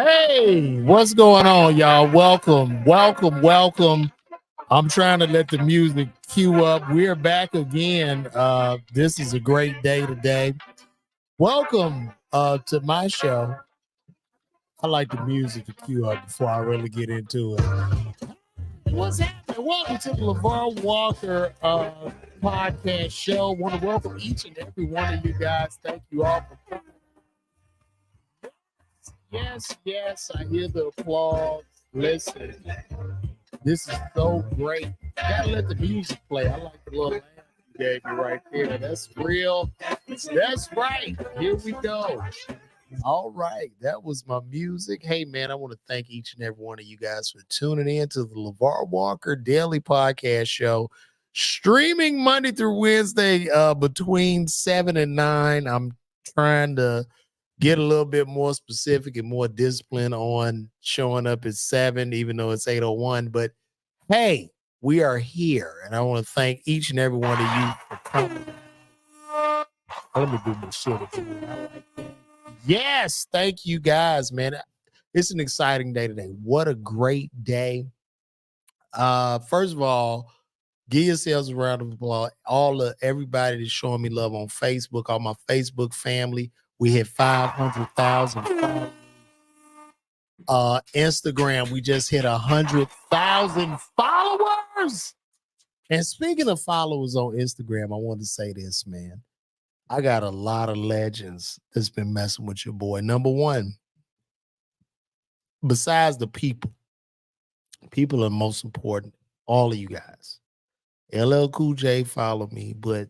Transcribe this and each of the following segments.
Hey, what's going on, y'all? Welcome, welcome, welcome. I'm trying to let the music cue up. We're back again. This is a great day today. Welcome to my show. I like the music to cue up before I really get into it. What's happening? Welcome to the LaVar Walker podcast show. Want to welcome each and every one of you guys. Thank you all for coming. Yes, I hear the applause. Listen, this is so great. Gotta let the music play. I like the little laugh you gave me right there. That's real. That's right. Here we go. All right, that was my music. Hey, man, I want to thank each and every one of you guys for tuning in to the LaVar Walker Daily Podcast Show, streaming Monday through Wednesday between 7 and 9. I'm trying to get a little bit more specific and more disciplined on showing up at 7, even though it's 8:01. But hey, we are here, and I want to thank each and every one of you for coming. Let me do my shit again. I like that. Yes, thank you guys, man. It's an exciting day today. What a great day. First of all, give yourselves a round of applause. Everybody that's showing me love on Facebook, all my Facebook family. We hit 500,000 followers. Instagram, we just hit 100,000 followers. And speaking of followers on Instagram, I want to say this, man. I got a lot of legends that's been messing with your boy. Number one, besides the people are most important. All of you guys. LL Cool J followed me, but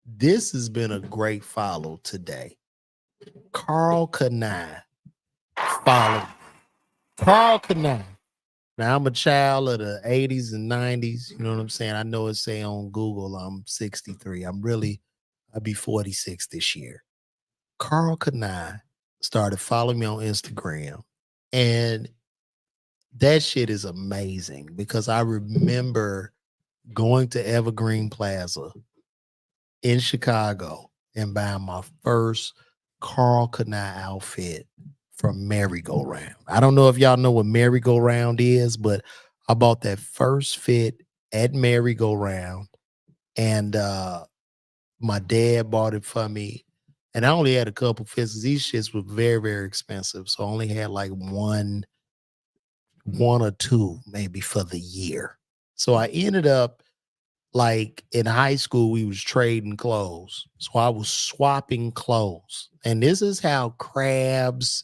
this has been a great follow today. Carl Kanai followed. Carl Kanai. Now, I'm a child of the 80s and 90s. You know what I'm saying? I know it say on Google I'm 63. I'll be 46 this year. Carl Kanai started following me on Instagram. And that shit is amazing because I remember going to Evergreen Plaza in Chicago and buying my first Carl Kanai outfit from Merry-Go-Round. I don't know if y'all know what Merry-Go-Round is, but I bought that first fit at Merry-Go-Round, and my dad bought it for me. And I only had a couple fits. These shits were very, very expensive. So I only had like one or two maybe for the year. So I ended up, like, in high school, we was trading clothes. So I was swapping clothes. And this is how crabs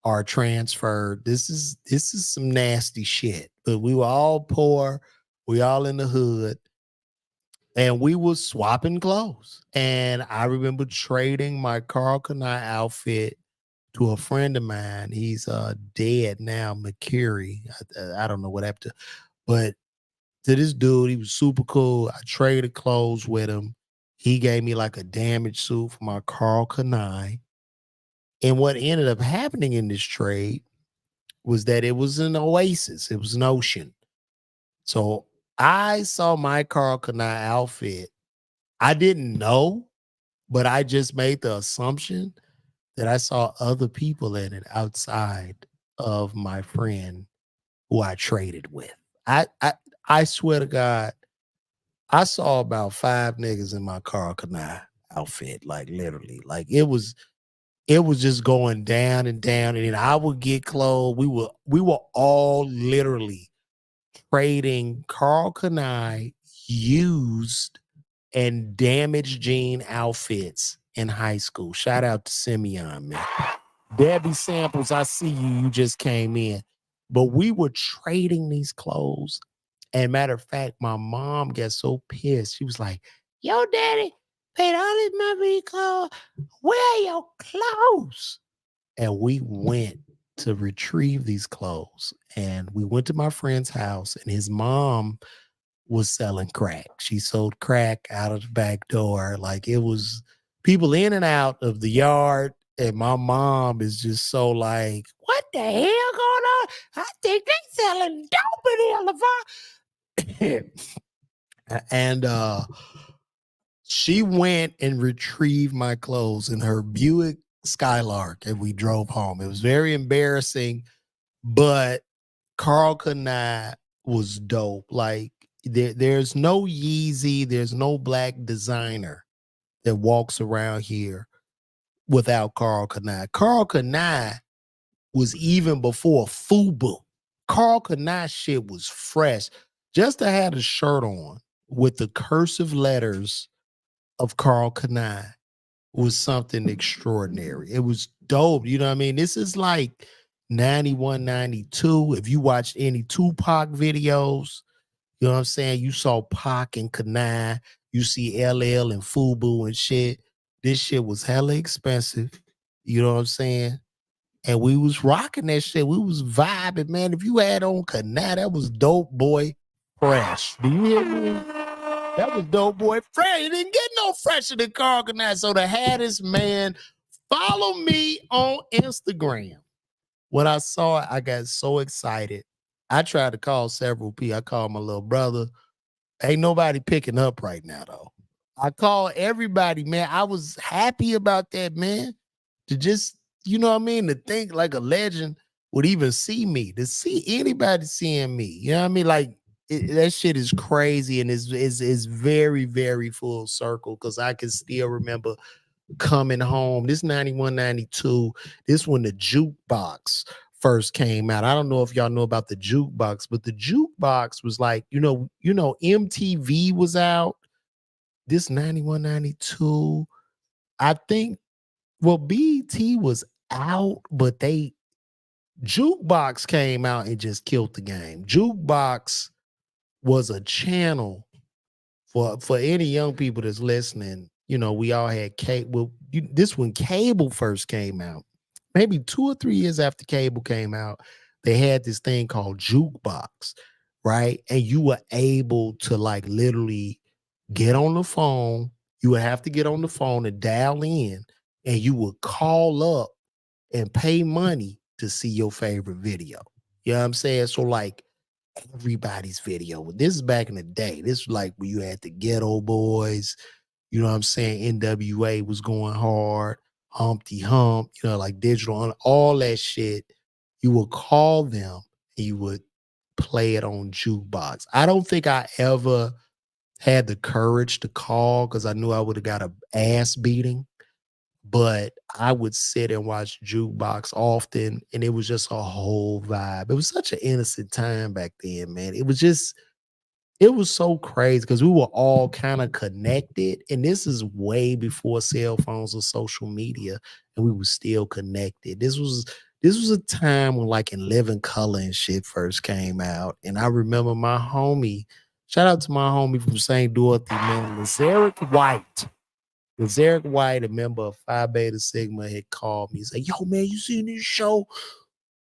are transferred. This is some nasty shit. But we were all poor. We all in the hood. And we was swapping clothes. And I remember trading my Carl Kanai outfit to a friend of mine. He's dead now, McCurry. I don't know what happened to, but to this dude, he was super cool. I traded clothes with him. He gave me like a damaged suit for my Carl Kanai. And what ended up happening in this trade was that it was an oasis. It was an ocean. So I saw my Carl Kanai outfit. I didn't know, but I just made the assumption that I saw other people in it outside of my friend who I traded with. I swear to God, I saw about 5 niggas in my Carl Kanai outfit, like literally. Like it was just going down and down. And then I would get clothes. We were all literally trading Carl Kanai used and damaged jean outfits in high school. Shout out to Simeon, man. Debbie Samples, I see you. You just came in. But we were trading these clothes. And matter of fact, my mom got so pissed. She was like, yo, daddy paid all this money for clothes. Where are your clothes? And we went to retrieve these clothes. And we went to my friend's house, and his mom was selling crack. She sold crack out of the back door. Like, it was people in and out of the yard. And my mom is just so like, what the hell going on? I think they selling dope in here, LaVar. And she went and retrieved my clothes in her Buick Skylark, and we drove home. It was very embarrassing, but Carl Kanai was dope. Like there's no Yeezy, there's no black designer that walks around here without Carl Kanai. Carl Kanai was even before FUBU. Carl Kanai shit was fresh. Just to have a shirt on with the cursive letters of Carl Kanai was something extraordinary. It was dope. You know what I mean? This is like 91, 92. If you watched any Tupac videos, you know what I'm saying? You saw Pac and Kanai, you see LL and FUBU and shit. This shit was hella expensive. You know what I'm saying? And we was rocking that shit. We was vibing, man. If you had on Kanai, that was dope, boy. Fresh. Do you hear me? That was dope, boy. Fresh. You didn't get no fresher than Carl Kanai. So to have this man follow me on Instagram. When I saw it, I got so excited. I tried to call several people. I called my little brother. Ain't nobody picking up right now, though. I called everybody, man. I was happy about that, man. To just, you know what I mean? To think like a legend would even see me, to see anybody seeing me. You know what I mean? Like that shit is crazy, and is very, very full circle because I can still remember coming home. This 91, 92. This when the jukebox first came out. I don't know if y'all know about the jukebox, but the jukebox was like, MTV was out. This 91, 92. I think, well, BET was out, but Jukebox came out and just killed the game. Jukebox was a channel for any young people that's listening. We all had cable. This when cable first came out, maybe 2 or 3 years after cable came out, they had this thing called Jukebox, right? And you were able to like literally get on the phone. You would have to get on the phone and dial in, and you would call up and pay money to see your favorite video. You know what I'm saying? So like everybody's video. This is back in the day. This was like where you had the Ghetto Boys, you know what I'm saying? NWA was going hard, Humpty Hump, like digital, all that shit. You would call them and you would play it on jukebox. I don't think I ever had the courage to call because I knew I would have got a ass beating. But I would sit and watch jukebox often, and it was just a whole vibe. It was such an innocent time back then, man. It was so crazy because we were all kind of connected. And this is way before cell phones or social media, and we were still connected. This was a time when like In Living Color and shit first came out. And I remember my homie, shout out to my homie from St. Dorothy, man, Lazarick White. Because Eric White, a member of Phi Beta Sigma, had called me. He's like, yo, man, you seen this show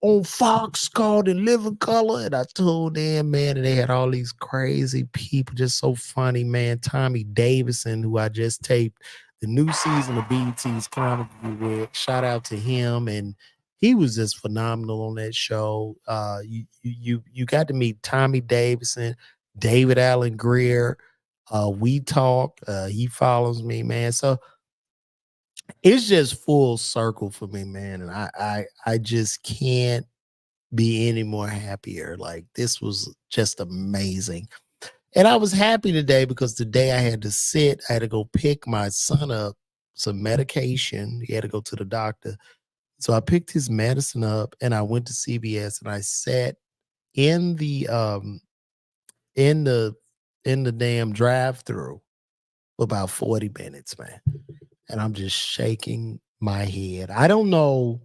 on Fox called In Living Color? And I told them, man, and they had all these crazy people, just so funny, man. Tommy Davidson, who I just taped the new season of BET's Comedy with. Shout out to him. And he was just phenomenal on that show. You got to meet Tommy Davidson, David Allen Greer. We talk. He follows me, man. So it's just full circle for me, man. And I just can't be any more happier. Like this was just amazing. And I was happy today because today I had to go pick my son up some medication. He had to go to the doctor. So I picked his medicine up and I went to CVS and I sat in the in the in the damn drive-through for about 40 minutes, man. And I'm just shaking my head. I don't know.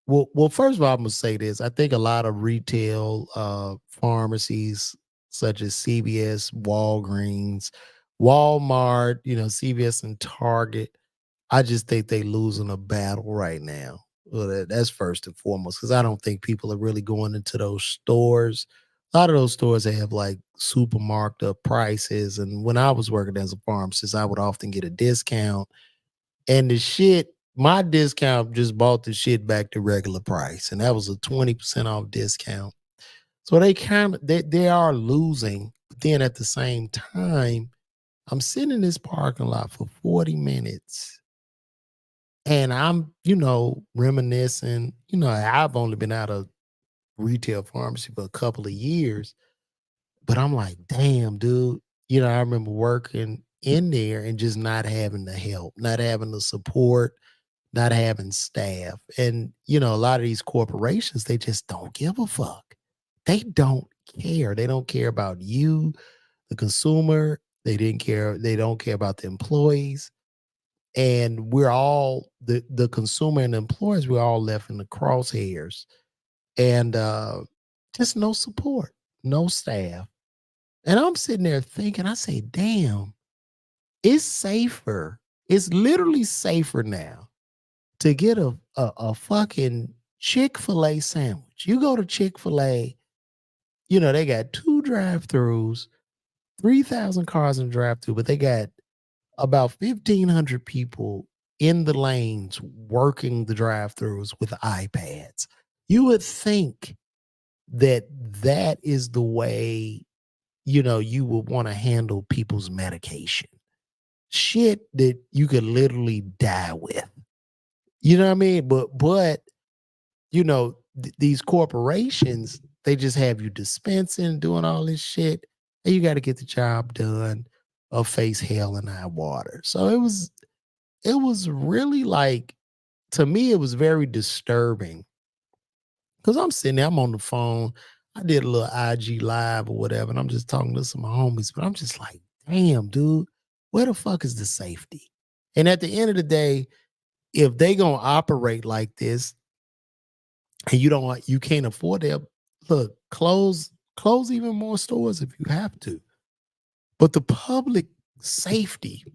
Well, first of all, I'm gonna say this. I think a lot of retail pharmacies such as CVS, Walgreens, Walmart, CVS and Target, I just think they losing a battle right now. Well, that's first and foremost, because I don't think people are really going into those stores. A lot of those stores, they have like super marked up prices. And when I was working as a pharmacist, I would often get a discount. And the shit, my discount just bought the shit back to regular price. And that was a 20% off discount. So they are losing. But then at the same time, I'm sitting in this parking lot for 40 minutes And I'm, reminiscing, I've only been out of retail pharmacy for a couple of years, but I'm like, damn, dude. I remember working in there and just not having the help, not having the support, not having staff. And, a lot of these corporations, they just don't give a fuck. They don't care. They don't care about you, the consumer. They don't care about the employees. And we're all the consumer and the employees, we're all left in the crosshairs. And just no support, no staff. And I'm sitting there thinking, I say, damn, it's safer. It's literally safer now to get a fucking Chick-fil-A sandwich. You go to Chick-fil-A, they got 2 drive-throughs, 3,000 cars in the drive-through, but they got about 1,500 people in the lanes working the drive-throughs with iPads. You would think that that is the way, you would want to handle people's medication. Shit that you could literally die with. You know what I mean? But these corporations, they just have you dispensing, doing all this shit, and you got to get the job done or face hell and high water. So it was really like, to me, it was very disturbing because I'm sitting there, I'm on the phone. I did a little IG live or whatever, and I'm just talking to some homies, but I'm just like, damn, dude, where the fuck is the safety? And at the end of the day, if they gonna operate like this, and you can't afford it, look, close even more stores if you have to. But the public safety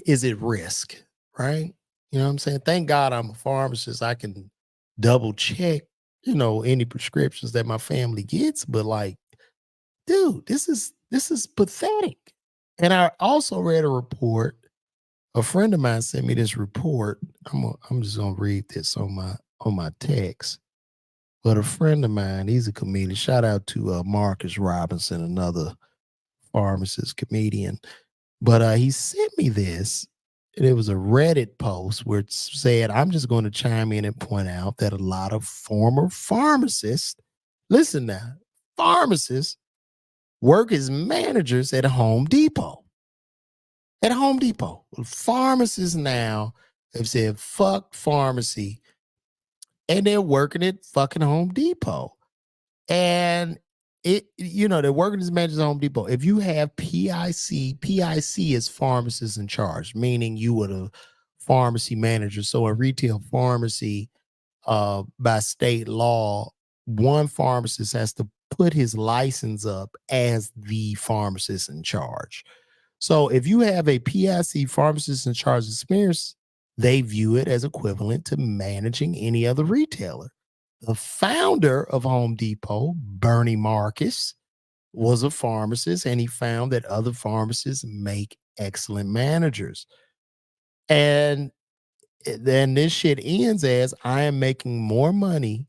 is at risk, right? You know what I'm saying? Thank God I'm a pharmacist. I can double check, any prescriptions that my family gets. But like, dude, this is pathetic. And I also read a report. A friend of mine sent me this report. I'm just gonna read this on my text. But a friend of mine, he's a comedian. Shout out to Marcus Robinson, another pharmacist comedian. But he sent me this, and it was a Reddit post where it said, I'm just going to chime in and point out that a lot of former pharmacists, listen now, pharmacists work as managers at Home Depot. At Home Depot. Pharmacists now have said, fuck pharmacy, and they're working at fucking Home Depot. And they're working as managers at Home Depot. If you have PIC is pharmacists in charge, meaning you were the pharmacy manager. So a retail pharmacy, by state law, one pharmacist has to put his license up as the pharmacist in charge. So if you have a PIC, pharmacist in charge experience, they view it as equivalent to managing any other retailer. The founder of Home Depot, Bernie Marcus, was a pharmacist, and he found that other pharmacists make excellent managers. And then this shit ends as, I am making more money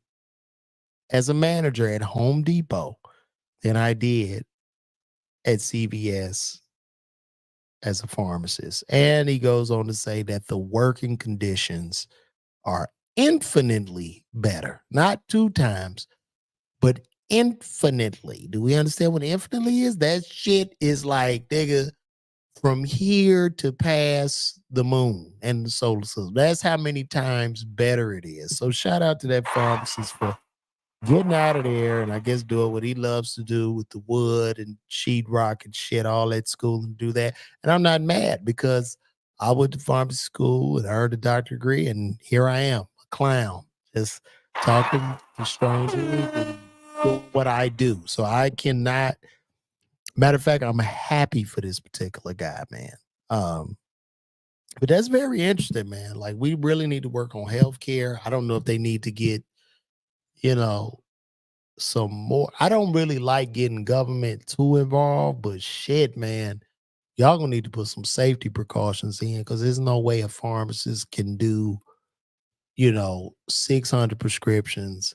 as a manager at Home Depot than I did at CVS as a pharmacist. And he goes on to say that the working conditions are infinitely better, not 2 times, but infinitely. Do we understand what infinitely is? That shit is like, nigga, from here to past the moon and the solar system. That's how many times better it is. So shout out to that pharmacist for getting out of there and I guess doing what he loves to do with the wood and sheetrock and shit, all at school, and do that. And I'm not mad because I went to pharmacy school and earned a doctorate degree, and here I am, a clown, just talking to strangers and doing what I do. So I cannot. Matter of fact, I'm happy for this particular guy, man. Um, but that's very interesting, man. Like, we really need to work on healthcare. I don't know if they need to get, you know, some more. I don't really like getting government too involved, but shit, man, y'all gonna need to put some safety precautions in, because there's no way a pharmacist can do, 600 prescriptions,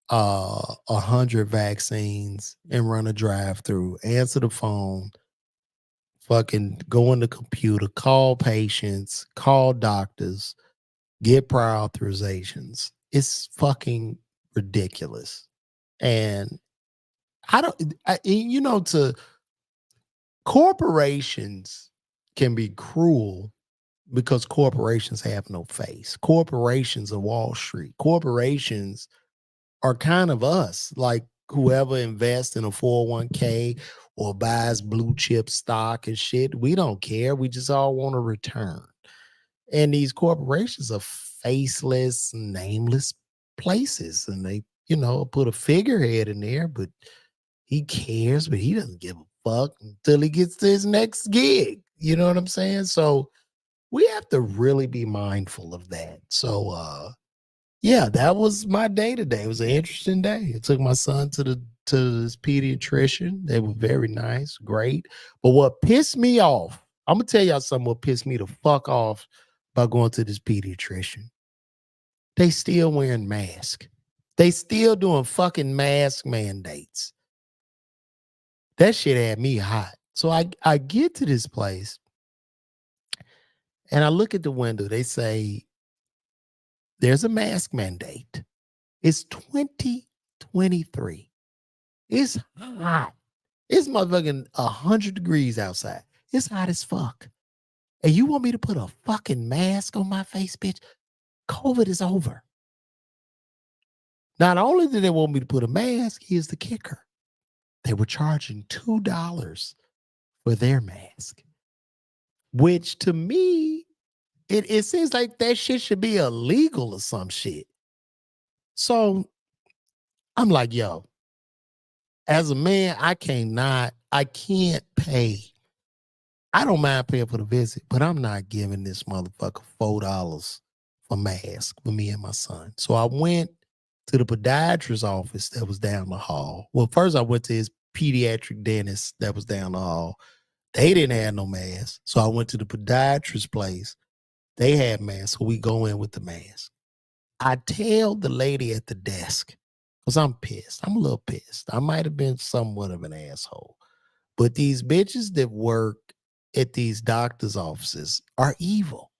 100 vaccines, and run a drive through, answer the phone, fucking go on the computer, call patients, call doctors, get prior authorizations. It's fucking ridiculous. And to corporations can be cruel because corporations have no face. Corporations are Wall Street. Corporations are kind of us, like whoever invests in a 401k or buys blue chip stock and shit. We don't care. We just all want a return. And these corporations are faceless, nameless places. And they, put a figurehead in there, but he cares, but he doesn't give a fuck until he gets to his next gig. You know what I'm saying? So we have to really be mindful of that. So yeah, that was my day today. It was an interesting day. I took my son to this pediatrician. They were very nice, great. But what pissed me off, I'm gonna tell y'all something what pissed me the fuck off about going to this pediatrician. They still wearing masks. They still doing fucking mask mandates. That shit had me hot. So I get to this place and I look at the window. They say there's a mask mandate. It's 2023. It's hot. It's motherfucking 100 degrees outside. It's hot as fuck. And you want me to put a fucking mask on my face, bitch? COVID is over. Not only did they want me to put a mask, here's the kicker. They were charging $2 for their mask, which to me, it seems like that shit should be illegal or some shit. So I'm like, yo, as a man, I can't pay. I don't mind paying for the visit, but I'm not giving this motherfucker $4 for mask for me and my son. So I went to the podiatrist's office that was down the hall. Well, first I went to his pediatric dentist that was down the hall. They didn't have no mask. So I went to the podiatrist's place. They had masks. So we go in with the mask. I tell the lady at the desk, because I'm pissed. I'm a little pissed. I might have been somewhat of an asshole. But these bitches that work at these doctors' offices are evil.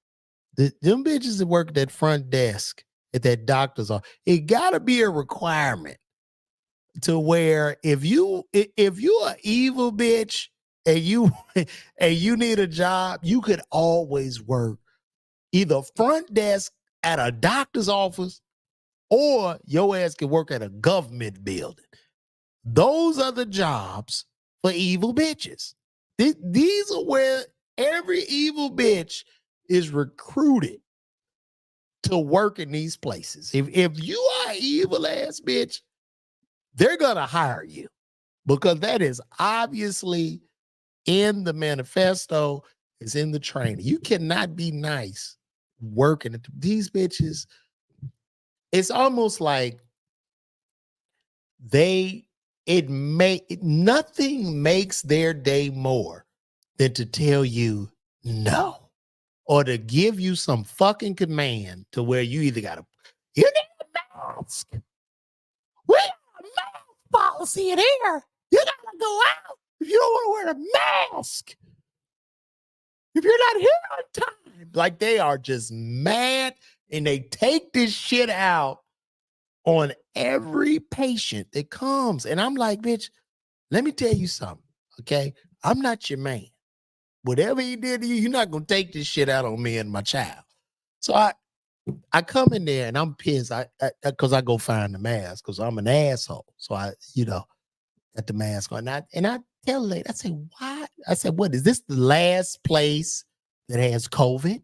Them bitches that work at that front desk at that doctor's office, it gotta be a requirement to where if you an evil bitch and you and you need a job, you could always work either front desk at a doctor's office or your ass can work at a government building. Those are the jobs for evil bitches. These are where every evil bitch is recruited to work in these places. If you are an evil ass bitch, they're going to hire you because that is obviously in the manifesto, it's in the training. You cannot be nice working at these bitches. It's almost like nothing makes their day more than to tell you no or to give you some fucking command to where you either you need a mask. We got a mask policy in here. You gotta go out if you don't want to wear a mask. If you're not here on time. Like they are just mad and they take this shit out on every patient that comes. And I'm like, bitch, let me tell you something, okay? I'm not your man. Whatever he did to you, you're not going to take this shit out on me and my child. So I come in there and I'm pissed because I go find the mask because I'm an asshole. So I got the mask on. And I tell the lady, I say, why? I said, what, is this the last place that has COVID?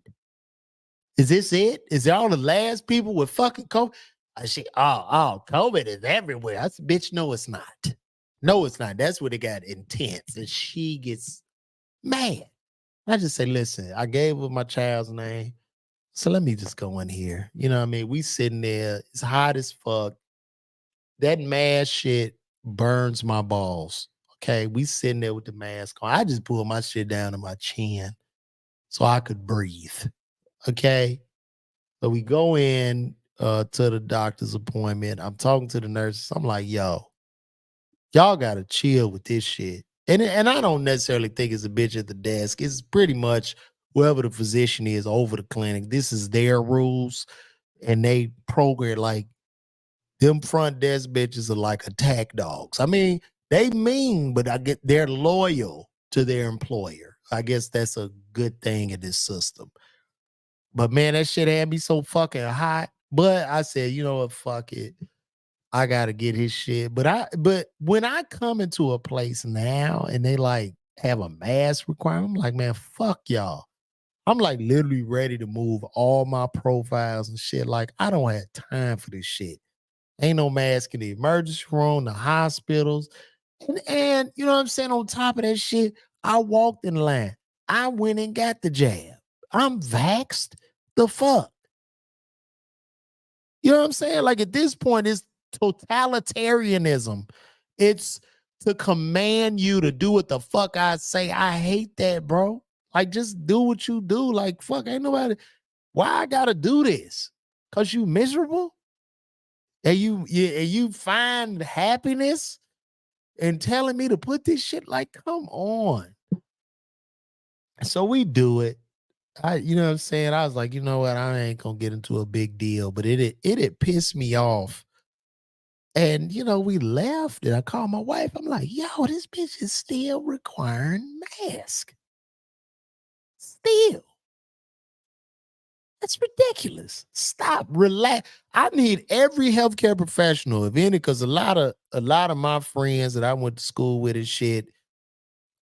Is this it? Is there all the last people with fucking COVID? I say, COVID is everywhere. I said, bitch, no, it's not. No, it's not. That's where they got intense. And she gets mad. I just say, listen, I gave her my child's name. So let me just go in here. You know what I mean? We sitting there. It's hot as fuck. That mask shit burns my balls. Okay. We sitting there with the mask on. I just pulled my shit down to my chin so I could breathe. Okay. So we go in to the doctor's appointment. I'm talking to the nurses. I'm like, yo, y'all got to chill with this shit. And I don't necessarily think it's a bitch at the desk. It's pretty much whoever the physician is over the clinic. This is their rules, and they program like them front desk bitches are like attack dogs. I mean, they mean, but I get they're loyal to their employer. I guess that's a good thing in this system. But man, that shit had me so fucking hot. But I said, you know what, fuck it. I gotta get his shit. But when I come into a place now and they like have a mask requirement, I'm like, man, fuck y'all. I'm like literally ready to move all my profiles and shit. Like, I don't have time for this shit. Ain't no mask in the emergency room, the hospitals. And you know what I'm saying? On top of that shit, I walked in line. I went and got the jab. I'm vaxxed. The fuck? You know what I'm saying? Like at this point, it's totalitarianism. It's to command you to do what the fuck I say. I hate that, bro. Like just do what you do. Like fuck, ain't nobody. Why I gotta do this? Cause you miserable? And you find happiness in telling me to put this shit? Like, come on. So we do it. You know what I'm saying? I was like, you know what? I ain't gonna get into a big deal, but it pissed me off. And you know, we left and I called my wife. I'm like, yo, this bitch is still requiring mask. Still. That's ridiculous. Stop. Relax. I need every healthcare professional, if any, because a lot of my friends that I went to school with and shit,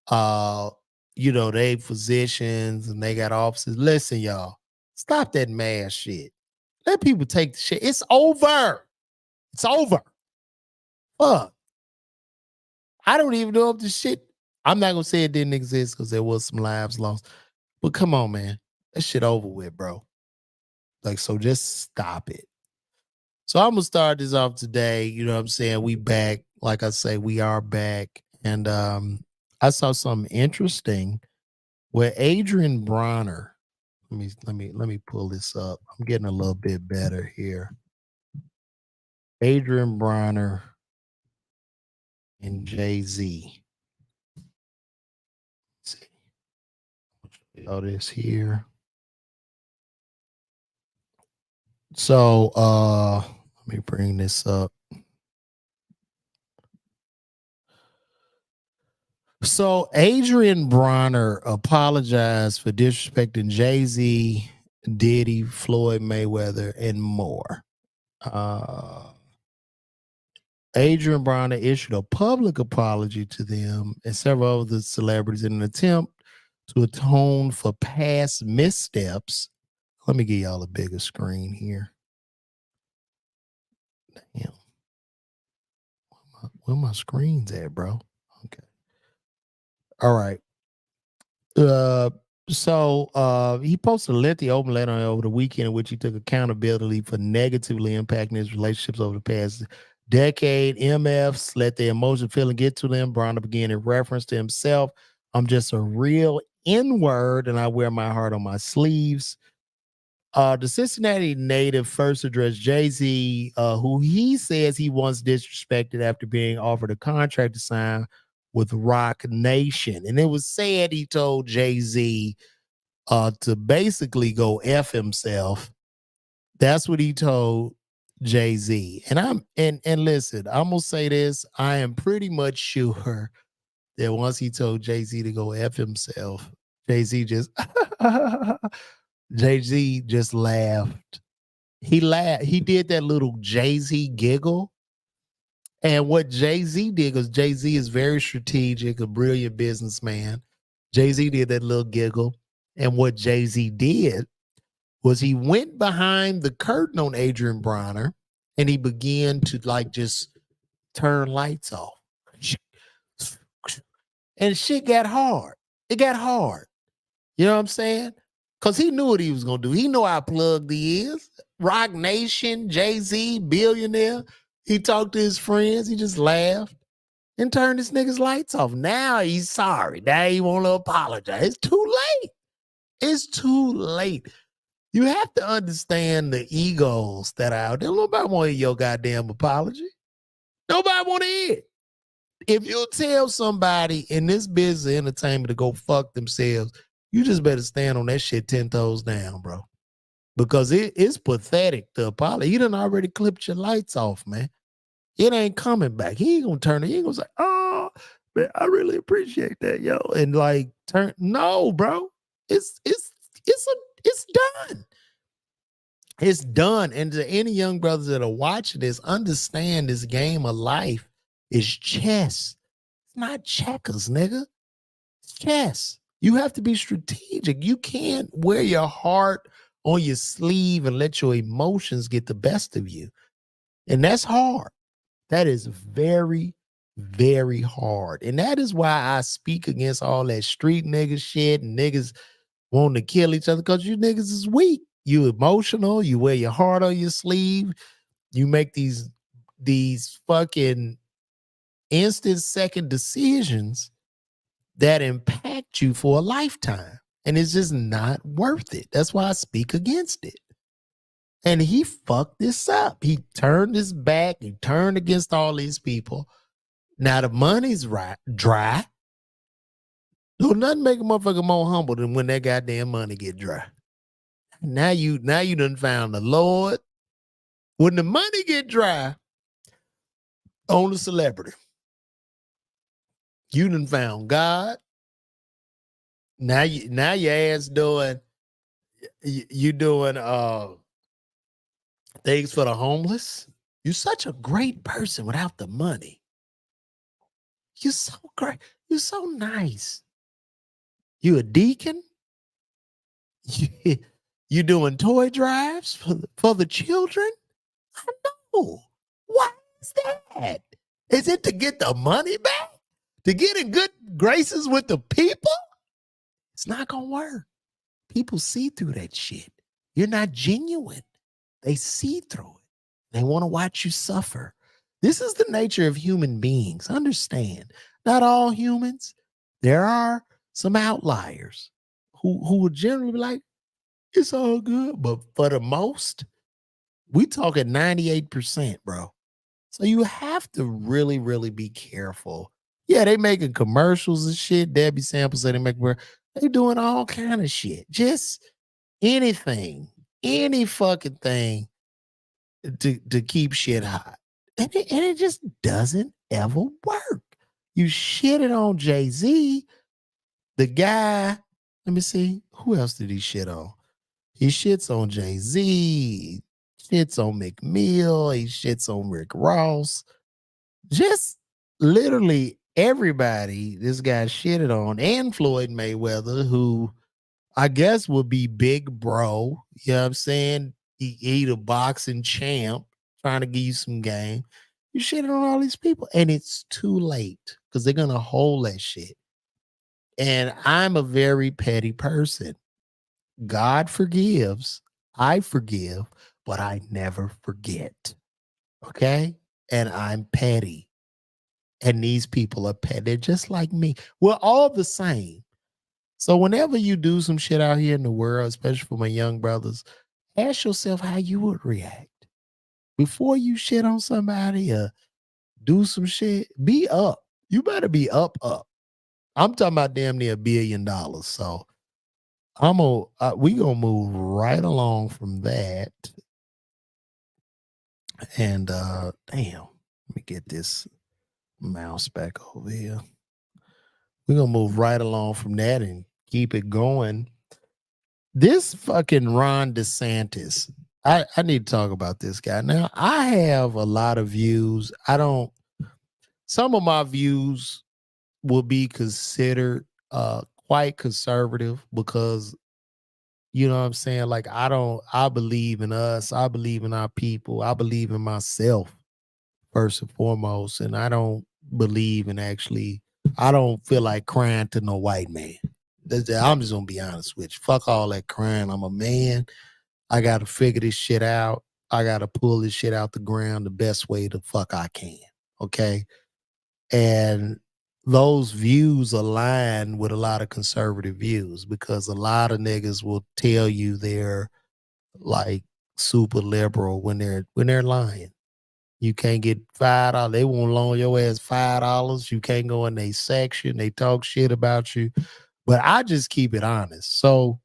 uh, you know, they physicians and they got offices. Listen, y'all, stop that mask shit. Let people take the shit. It's over. It's over. Fuck. I don't even know if the shit. I'm not gonna say it didn't exist because there was some lives lost. But come on, man. That shit over with, bro. Like, so just stop it. So I'm gonna start this off today. You know what I'm saying? We back. Like I say, we are back. And I saw something interesting where Adrien Broner. Let me pull this up. I'm getting a little bit better here. Adrien Broner and Jay-Z. Let's see. All this here. So let me bring this up. So Adrien Broner apologized for disrespecting Jay-Z, Diddy, Floyd Mayweather, and more. Adrien Broner issued a public apology to them and several other celebrities in an attempt to atone for past missteps. Let me give y'all a bigger screen here. Damn. Where my screen's at, bro? Okay. All right. He posted a lengthy open letter over the weekend in which he took accountability for negatively impacting his relationships over the past decade. MFs let their emotional feeling get to them. Broner began in reference to himself. I'm just a real N-word and I wear my heart on my sleeves. The Cincinnati native first addressed Jay-Z, who he says he once disrespected after being offered a contract to sign with Rock Nation. And it was said he told Jay-Z to basically go F himself. That's what he told Jay-Z. And listen, I'm gonna say this. I am pretty much sure that once he told Jay-Z to go F himself, Jay-Z just Jay-Z just laughed. He laughed. He did that little Jay-Z giggle. And what Jay-Z did, because Jay-Z is very strategic, a brilliant businessman. Jay-Z did that little giggle. And what Jay-Z did was he went behind the curtain on Adrien Broner and he began to like just turn lights off. And shit got hard. It got hard. You know what I'm saying? Because he knew what he was going to do. He know how plugged he is. Rock Nation, Jay-Z, billionaire. He talked to his friends. He just laughed and turned this nigga's lights off. Now he's sorry. Now he want to apologize. It's too late. It's too late. You have to understand the egos that are out there. Nobody want to hear your goddamn apology. Nobody want to hear it. if you tell somebody in this business of entertainment to go fuck themselves, you just better stand on that shit 10 toes down, bro. Because it's pathetic to apologize. You done already clipped your lights off, man. It ain't coming back. He ain't gonna turn it. He ain't gonna say, "Oh, man, I really appreciate that, yo." And like turn no, bro. It's done. It's done. And to any young brothers that are watching this, understand this game of life is chess. It's not checkers, nigga. It's chess. You have to be strategic. You can't wear your heart on your sleeve and let your emotions get the best of you. And that's hard. That is very, very hard. And that is why I speak against all that street nigga shit and niggas wanting to kill each other, because you niggas is weak. You emotional. You wear your heart on your sleeve. You make these fucking instant second decisions that impact you for a lifetime. And it's just not worth it. That's why I speak against it. And he fucked this up. He turned his back. He turned against all these people. Now the money's dry. Don't nothing make a motherfucker more humble than when that goddamn money get dry. Now you done found the Lord. When the money get dry on the celebrity, you done found God. Now your ass doing you doing things for the homeless. You're such a great person without the money. You're so great. You're so nice. You a deacon? You doing toy drives for the children? I know. Why is that? Is it to get the money back? To get in good graces with the people? It's not gonna work. People see through that shit. You're not genuine. They see through it. They want to watch you suffer. This is the nature of human beings. Understand, not all humans. There are some outliers who would generally be like, it's all good. But for the most, we talking 98%, bro. So you have to really, really be careful. Yeah, they making commercials and shit. Debbie Samples said they doing all kind of shit. Just anything, any fucking thing to keep shit hot. And it just doesn't ever work. You shitted on Jay-Z, the guy. Let me see. Who else did he shit on? He shits on Jay-Z, shits on McMill, he shits on Rick Ross. Just literally everybody this guy shitted on, and Floyd Mayweather, who I guess would be big bro. You know what I'm saying? He the boxing champ trying to give you some game. You shitting on all these people, and it's too late because they're gonna hold that shit. And I'm a very petty person. God forgives, I forgive, but I never forget. Okay? And I'm petty. And these people are petty. They're just like me. We're all the same. So whenever you do some shit out here in the world, especially for my young brothers, ask yourself how you would react. Before you shit on somebody or do some shit, be up. You better be up. I'm talking about damn near $1 billion. So we gonna move right along from that. And damn, let me get this mouse back over here. We're gonna move right along from that and keep it going. This fucking Ron DeSantis, I need to talk about this guy. Now, I have a lot of views. Some of my views will be considered quite conservative because, you know what I'm saying? Like, I believe in us. I believe in our people. I believe in myself first and foremost. And I don't believe in I don't feel like crying to no white man. I'm just gonna be honest with you. Fuck all that crying. I'm a man. I gotta figure this shit out. I gotta pull this shit out the ground the best way the fuck I can. Okay. And those views align with a lot of conservative views because a lot of niggas will tell you they're like super liberal when they're lying. You can't get $5. They won't loan your ass $5. You can't go in their section. They talk shit about you. But I just keep it honest. So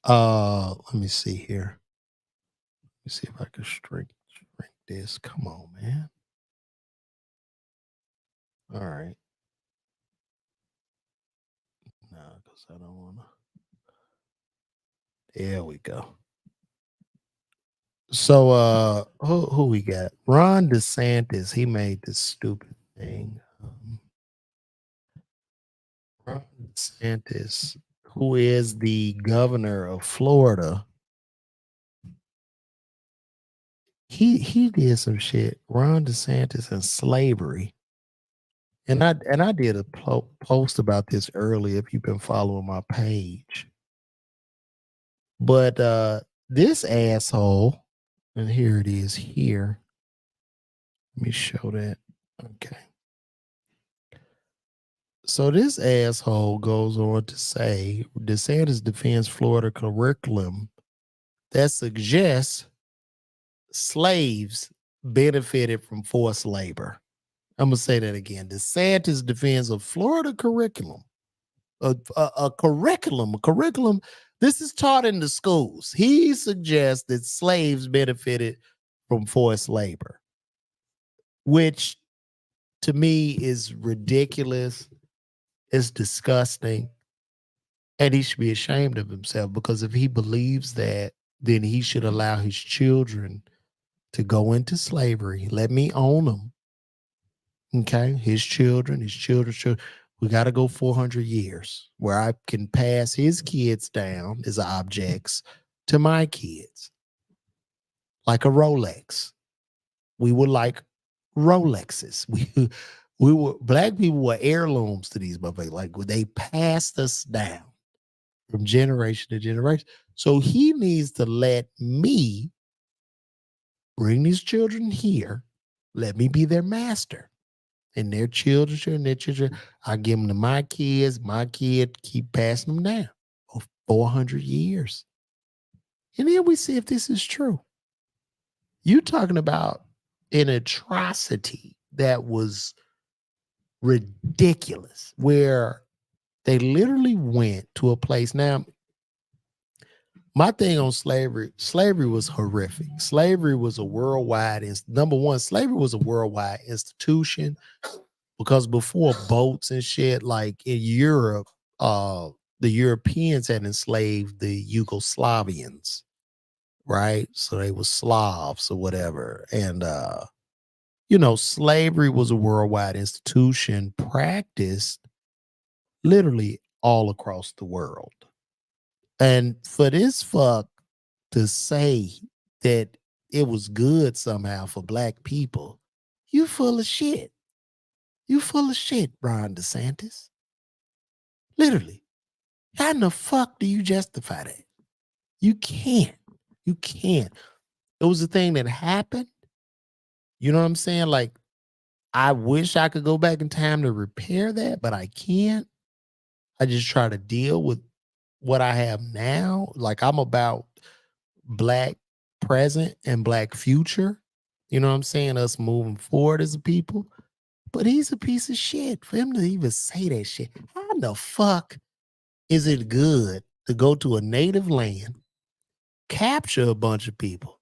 let me see here. Let me see if I can shrink this. Come on, man. All right. No, because I don't want to. There we go. So who we got? Ron DeSantis, he made this stupid thing. Ron DeSantis, who is the governor of Florida, he did some shit. Ron DeSantis and slavery. And I did a post about this earlier if you've been following my page. But this asshole, and here it is here. Let me show that. Okay. So this asshole goes on to say DeSantis defends Florida curriculum that suggests slaves benefited from forced labor. I'm gonna say that again. DeSantis defends a Florida curriculum, a curriculum. This is taught in the schools. He suggests that slaves benefited from forced labor, which to me is ridiculous. It's disgusting. And he should be ashamed of himself, because if he believes that, then he should allow his children to go into slavery. Let me own them. Okay. His children. We got to go 400 years where I can pass his kids down as objects to my kids. Like a Rolex. We were like Rolexes. We were, black people were heirlooms to these motherfuckers. Like they passed us down from generation to generation. So he needs to let me bring these children here. Let me be their master. And their children, I give them to my kids. My kid keep passing them down for 400 years. And then we see if this is true. You talking about an atrocity that was ridiculous, where they literally went to a place. Now, my thing on slavery was horrific. Slavery was a worldwide, number one, slavery was a worldwide institution, because before boats and shit, like in Europe, the Europeans had enslaved the Yugoslavians, right? So they were Slavs or whatever. And slavery was a worldwide institution practiced literally all across the world. And for this fuck to say that it was good somehow for black people, you full of shit. You full of shit, Ron DeSantis. Literally. How in the fuck do you justify that? You can't. You can't. It was a thing that happened. You know what I'm saying? Like, I wish I could go back in time to repair that, but I can't. I just try to deal with what I have now. Like, I'm about black present and black future. You know what I'm saying? Us moving forward as a people. But he's a piece of shit. For him to even say that shit, how the fuck is it good to go to a native land, capture a bunch of people,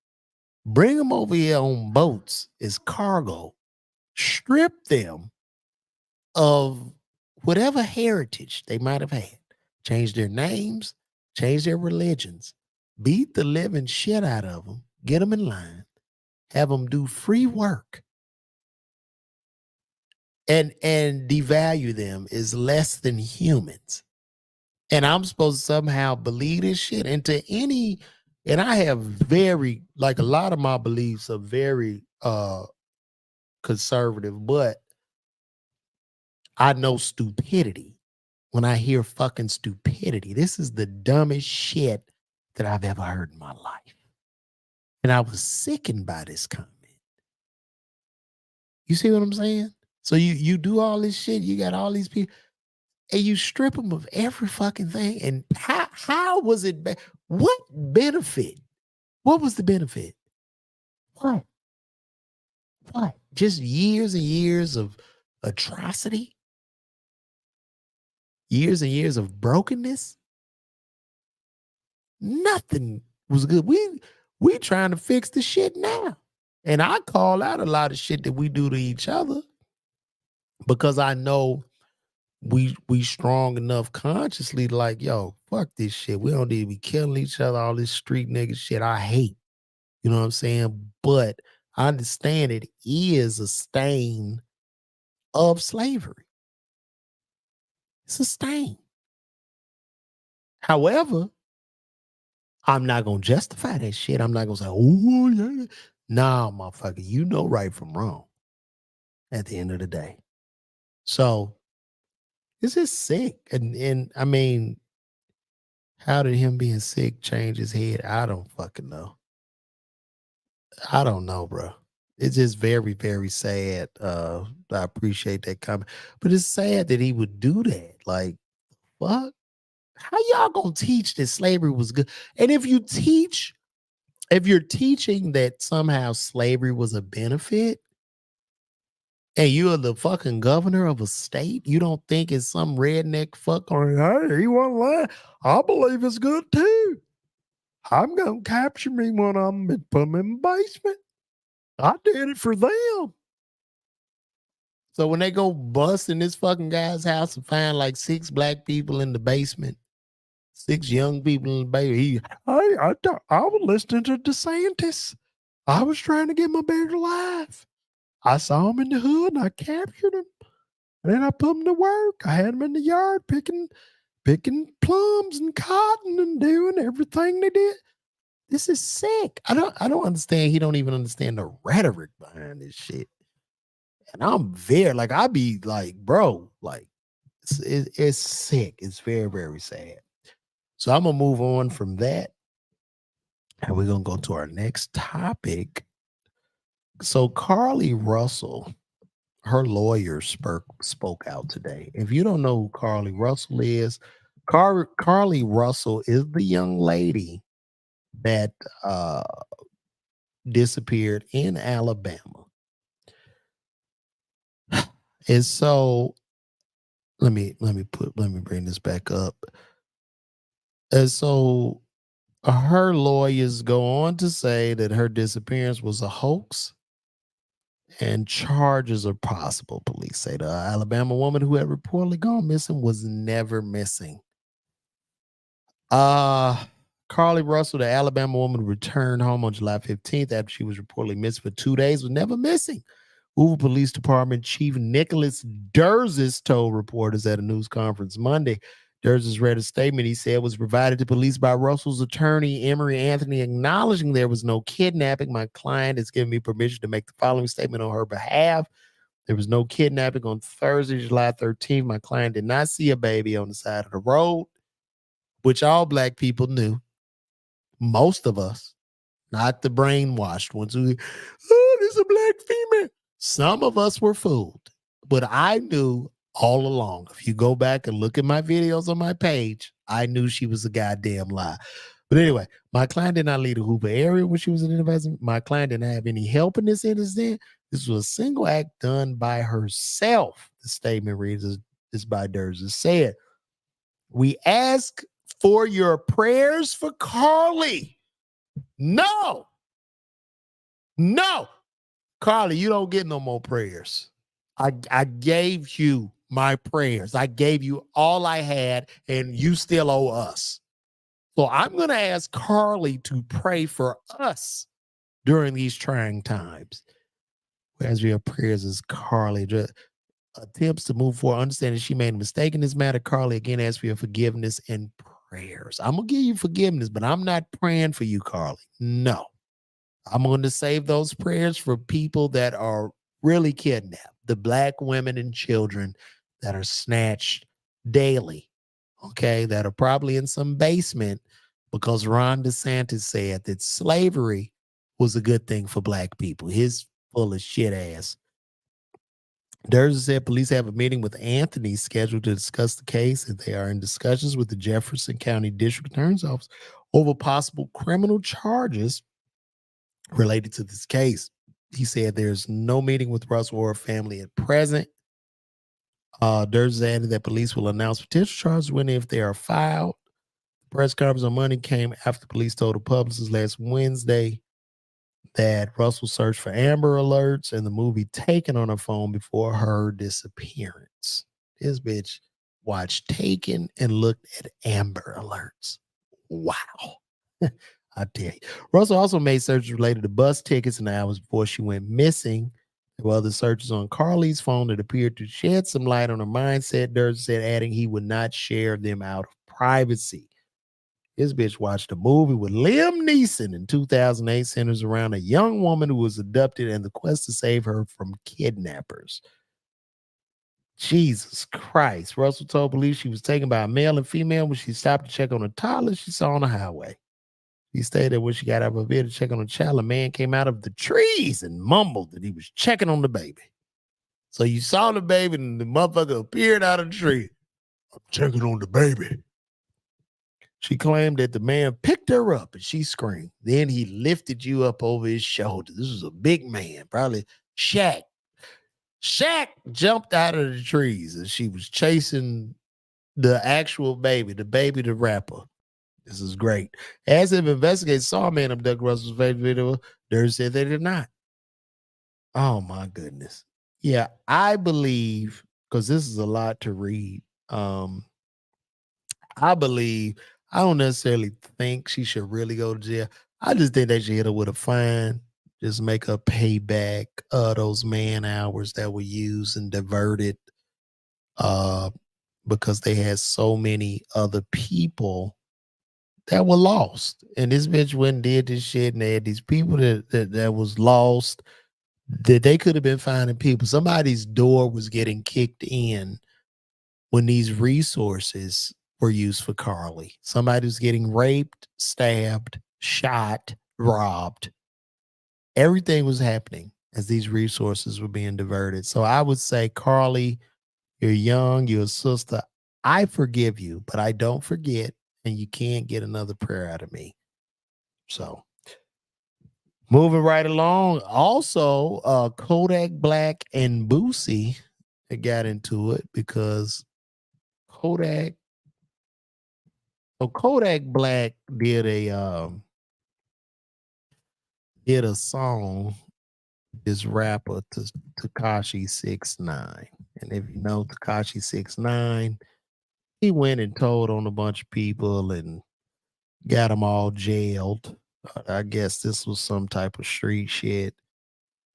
bring them over here on boats as cargo, strip them of whatever heritage they might have had, change their names, change their religions, beat the living shit out of them, get them in line, have them do free work, and devalue them as less than humans. And I'm supposed to somehow believe this shit into any, and I have very, like, a lot of my beliefs are very conservative, but I know stupidity when I hear fucking stupidity. This is the dumbest shit that I've ever heard in my life. And I was sickened by this comment. You see what I'm saying? So you do all this shit, you got all these people, and you strip them of every fucking thing. And how was it? What benefit? What was the benefit? What? What? Just years and years of atrocity? Years and years of brokenness? Nothing was good. We trying to fix the shit now. And I call out a lot of shit that we do to each other because I know we strong enough consciously like, yo, fuck this shit. We don't need to be killing each other, all this street nigga shit I hate. You know what I'm saying? But I understand it is a stain of slavery. It's a stain. However, I'm not gonna justify that shit. I'm not gonna say, oh yeah. Nah, motherfucker, you know right from wrong at the end of the day. So it's just sick. And I mean, how did him being sick change his head? I don't fucking know. I don't know, bro. It's just very, very sad. I appreciate that comment. But it's sad that he would do that. Like, fuck. How y'all gonna teach that slavery was good? And if you're teaching that somehow slavery was a benefit, and you're the fucking governor of a state, you don't think it's some redneck fuck going, hey, he won't lie. I believe it's good too. I'm gonna capture me when I'm put him in the basement. I did it for them. So when they go bust in this fucking guy's house and find like 6 black people in the basement, 6 young people in the basement, I was listening to DeSantis. I was trying to get my better life. I saw him in the hood and I captured him. And then I put him to work. I had him in the yard picking plums and cotton and doing everything they did. This is sick. I don't understand. He don't even understand the rhetoric behind this shit. And I'm very like I be like, bro, like it's sick. It's very, very sad. So I'm gonna move on from that. And we're gonna go to our next topic. So Carly Russell, her lawyer spoke out today. If you don't know who Carly Russell is, Carly Russell is the young lady that disappeared in Alabama. And so let me bring this back up. And so her lawyers go on to say that her disappearance was a hoax and charges are possible. Police say the Alabama woman who had reportedly gone missing was never missing. Carly Russell, the Alabama woman, returned home on July 15th after she was reportedly missing for 2 days, was never missing. Hoover Police Department Chief Nicholas Durzis told reporters at a news conference Monday. Durzis read a statement he said was provided to police by Russell's attorney, Emory Anthony, acknowledging there was no kidnapping. My client has given me permission to make the following statement on her behalf. There was no kidnapping on Thursday, July 13th. My client did not see a baby on the side of the road, which all black people knew. Most of us, not the brainwashed ones who, oh, there's a black female. Some of us were fooled, but I knew all along. If you go back and look at my videos on my page, I knew she was a goddamn lie. But anyway, my client did not leave the Hoover area when she was identified. My client didn't have any help in this incident. This was a single act done by herself. The statement reads, this by Durzis said, we ask for your prayers for Carly. No. Carly, you don't get no more prayers. I gave you my prayers. I gave you all I had, and you still owe us. So I'm going to ask Carly to pray for us during these trying times. As your prayers is Carly attempts to move forward, understanding she made a mistake in this matter. Carly again asks for your forgiveness and prayers. I'm going to give you forgiveness, but I'm not praying for you, Carly. No. I'm going to save those prayers for people that are really kidnapped, the black women and children that are snatched daily, okay, that are probably in some basement because Ron DeSantis said that slavery was a good thing for black people. His full of shit ass. Durza said police have a meeting with Anthony scheduled to discuss the case, and they are in discussions with the Jefferson County District Attorney's Office over possible criminal charges related to this case. He said there's no meeting with Russell or family at present. Durst added that police will announce potential charges when if they are filed. The press conference on Monday came after police told the publicist last Wednesday that Russell searched for Amber Alerts and the movie Taken on her phone before her disappearance. This bitch watched Taken and looked at Amber Alerts. Wow. I tell you. Russell also made searches related to bus tickets in the hours before she went missing. There were other searches on Carly's phone that appeared to shed some light on her mindset, Durst said, adding he would not share them out of privacy. This bitch watched a movie with Liam Neeson in 2008 centers around a young woman who was abducted and the quest to save her from kidnappers. Jesus Christ. Russell told police she was taken by a male and female when she stopped to check on a toddler she saw on the highway. He stated when she got out of her bed to check on the child, a man came out of the trees and mumbled that he was checking on the baby. So you saw the baby and the motherfucker appeared out of the tree. I'm checking on the baby. She claimed that the man picked her up and she screamed. Then he lifted you up over his shoulder. This was a big man, probably Shaq. Shaq jumped out of the trees and she was chasing the actual baby, the rapper. This is great. As if investigators saw a man abduct Russell's face video, Durst said they did not. Oh my goodness. Yeah, I believe, because this is a lot to read. I believe, I don't necessarily think she should really go to jail. I just think they should hit her with a fine, just make her pay back those man hours that were used and diverted because they had so many other people that were lost. And this bitch went and did this shit, and they had these people that was lost, that they could have been finding people. Somebody's door was getting kicked in when these resources were used for Carly. Somebody was getting raped, stabbed, shot, robbed. Everything was happening as these resources were being diverted. So I would say, Carly, you're young, you're a sister. I forgive you, but I don't forget, and you can't get another prayer out of me. So moving right along. Also, Kodak Black and Boosie got into it because Kodak Black did a song, this rapper to Tekashi 6ix9ine. And if you know Tekashi 6ix9ine, he went and told on a bunch of people and got them all jailed. I guess this was some type of street shit.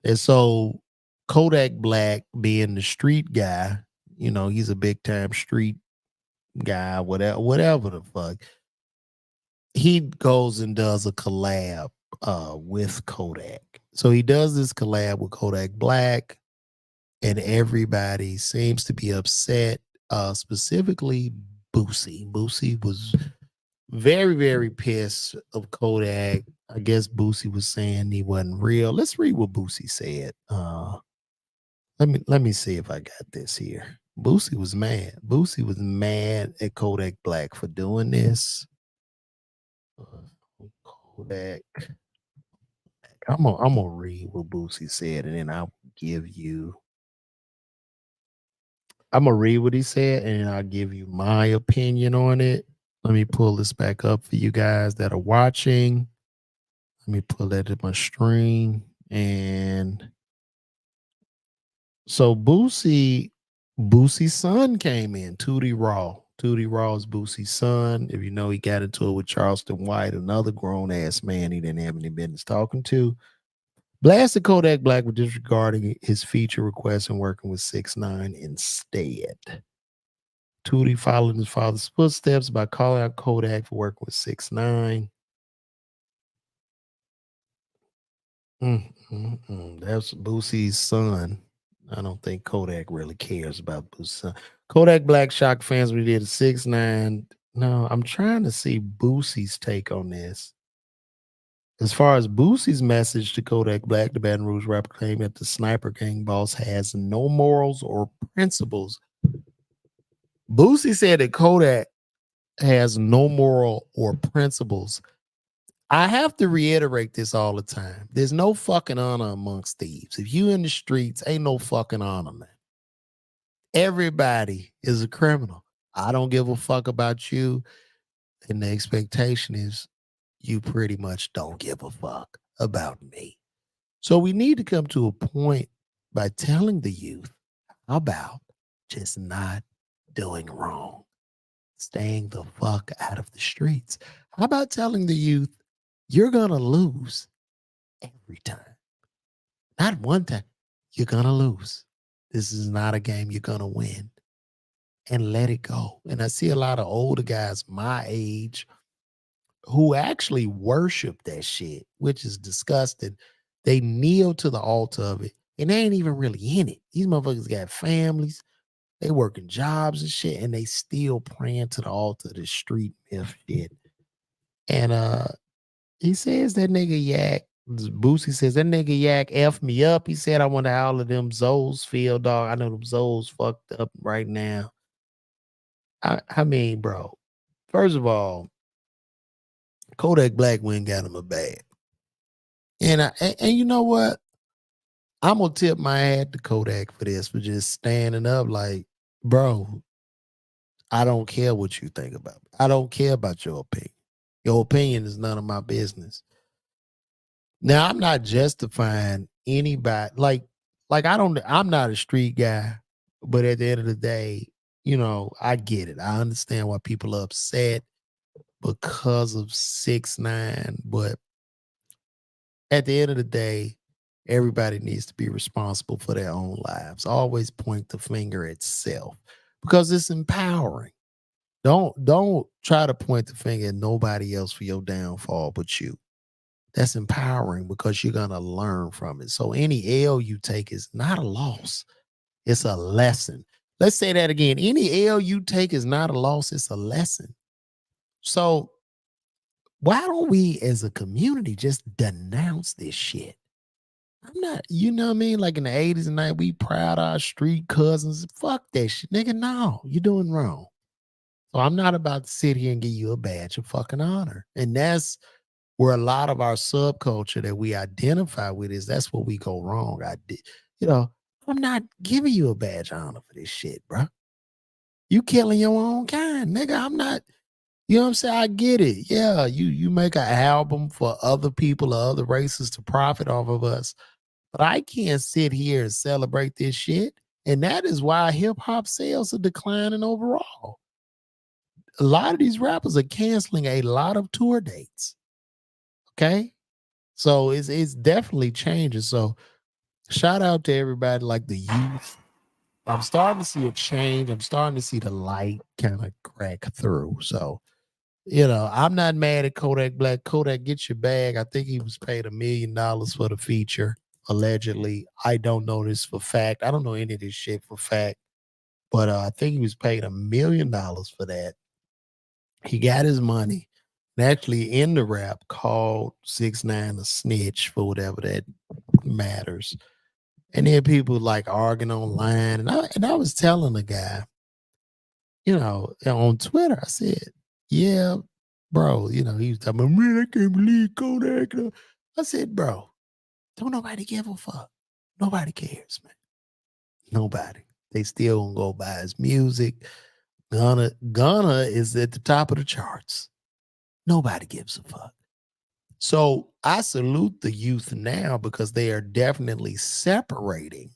And so Kodak Black, being the street guy, you know, he's a big time street guy, whatever the fuck. He goes and does a collab with Kodak. So he does this collab with Kodak Black, and everybody seems to be upset. Specifically Boosie. Boosie was very, very pissed of Kodak. I guess Boosie was saying he wasn't real. Let's read what Boosie said. Let me see if I got this here. Boosie was mad. Boosie was mad at Kodak Black for doing this. Kodak. I'm gonna read what Boosie said, and then I'll give you. I'm gonna read what he said, and I'll give you my opinion on it. Let me pull this back up for you guys that are watching. Let me pull that in my stream. And so Boosie's son came in, Tootie Raw. Tootie Raw is Boosie's son. If you know, he got into it with Charleston White, another grown ass man he didn't have any business talking to. Blasted Kodak Black for disregarding his feature request and working with 6ix9ine instead. Tootie followed his father's footsteps by calling out Kodak for working with 6ix9ine. That's Boosie's son. I don't think Kodak really cares about Boosie's son. Kodak Black shocked fans when he did a 6ix9ine. No, I'm trying to see Boosie's take on this. As far as Boosie's message to Kodak Black, the Baton Rouge rapper claimed that the sniper gang boss has no morals or principles. Boosie said that Kodak has no moral or principles. I have to reiterate this all the time. There's no fucking honor amongst thieves. If you in the streets, ain't no fucking honor, man. Everybody is a criminal. I don't give a fuck about you. And the expectation is you pretty much don't give a fuck about me. So we need to come to a point by telling the youth about just not doing wrong, staying the fuck out of the streets. How about telling the youth you're going to lose every time? Not one time. You're going to lose. This is not a game you're going to win. And let it go. And I see a lot of older guys my age who actually worship that shit, which is disgusting. They kneel to the altar of it, and they ain't even really in it. These motherfuckers got families, they working jobs and shit, and they still praying to the altar of the street myth shit. And he says that nigga Yak, Boosie says that nigga Yak F me up. He said I wonder how all of them Zoes feel, dog. I know them Zoes fucked up right now. I mean, bro, first of all, Kodak Black went and got him a bag. And you know what? I'm gonna tip my hat to Kodak for this, for just standing up like, bro, I don't care what you think about me. I don't care about your opinion. Your opinion is none of my business. Now, I'm not justifying anybody. I'm not a street guy, but at the end of the day, you know, I get it. I understand why people are upset because of 6ix9ine, but at the end of the day, everybody needs to be responsible for their own lives. Always point the finger at self because it's empowering. Don't try to point the finger at nobody else for your downfall but you. That's empowering because you're going to learn from it. So any L you take is not a loss. It's a lesson. Let's say that again. Any L you take is not a loss. It's a lesson. So why don't we as a community just denounce this shit? I'm not, you know what I mean? Like in the 80s and 90s, we proud our street cousins. Fuck that shit. Nigga, no, you're doing wrong. So I'm not about to sit here and give you a badge of fucking honor. And that's where a lot of our subculture that we identify with is that's where we go wrong. You know, I'm not giving you a badge of honor for this shit, bro. You killing your own kind, nigga. I'm not, you know what I'm saying? I get it. Yeah, you make an album for other people or other races to profit off of us. But I can't sit here and celebrate this shit. And that is why hip hop sales are declining overall. A lot of these rappers are canceling a lot of tour dates. Okay. So it's definitely changing. So shout out to everybody like the youth. I'm starting to see a change. I'm starting to see the light kind of crack through. So, you know, I'm not mad at Kodak Black. Kodak, get your bag. I think he was paid $1 million for the feature, allegedly. I don't know this for fact. I don't know any of this shit for fact. But I think he was paid $1 million for that. He got his money. And actually in the rap called 6ix9ine a snitch for whatever that matters. And then people like arguing online. And I was telling the guy, you know, on Twitter, I said, yeah, bro, you know, he was talking about, man, I can't believe Kodak. I said, bro, don't nobody give a fuck. Nobody cares, man. Nobody. They still gonna go buy his music. Gunna is at the top of the charts. Nobody gives a fuck. So I salute the youth now because they are definitely separating.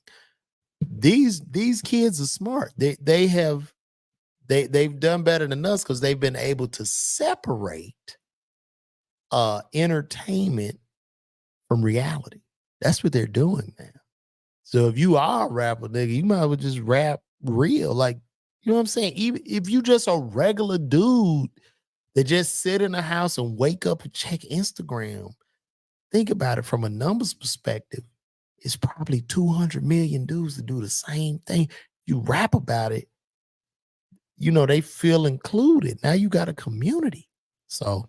These kids are smart. They've done better than us because they've been able to separate entertainment from reality. That's what they're doing now. So if you are a rapper, nigga, you might as well just rap real. Like, you know what I'm saying? Even if you just a regular dude that just sit in the house and wake up and check Instagram, think about it from a numbers perspective. It's probably 200 million dudes that do the same thing. You rap about it, you know, they feel included. Now you got a community. So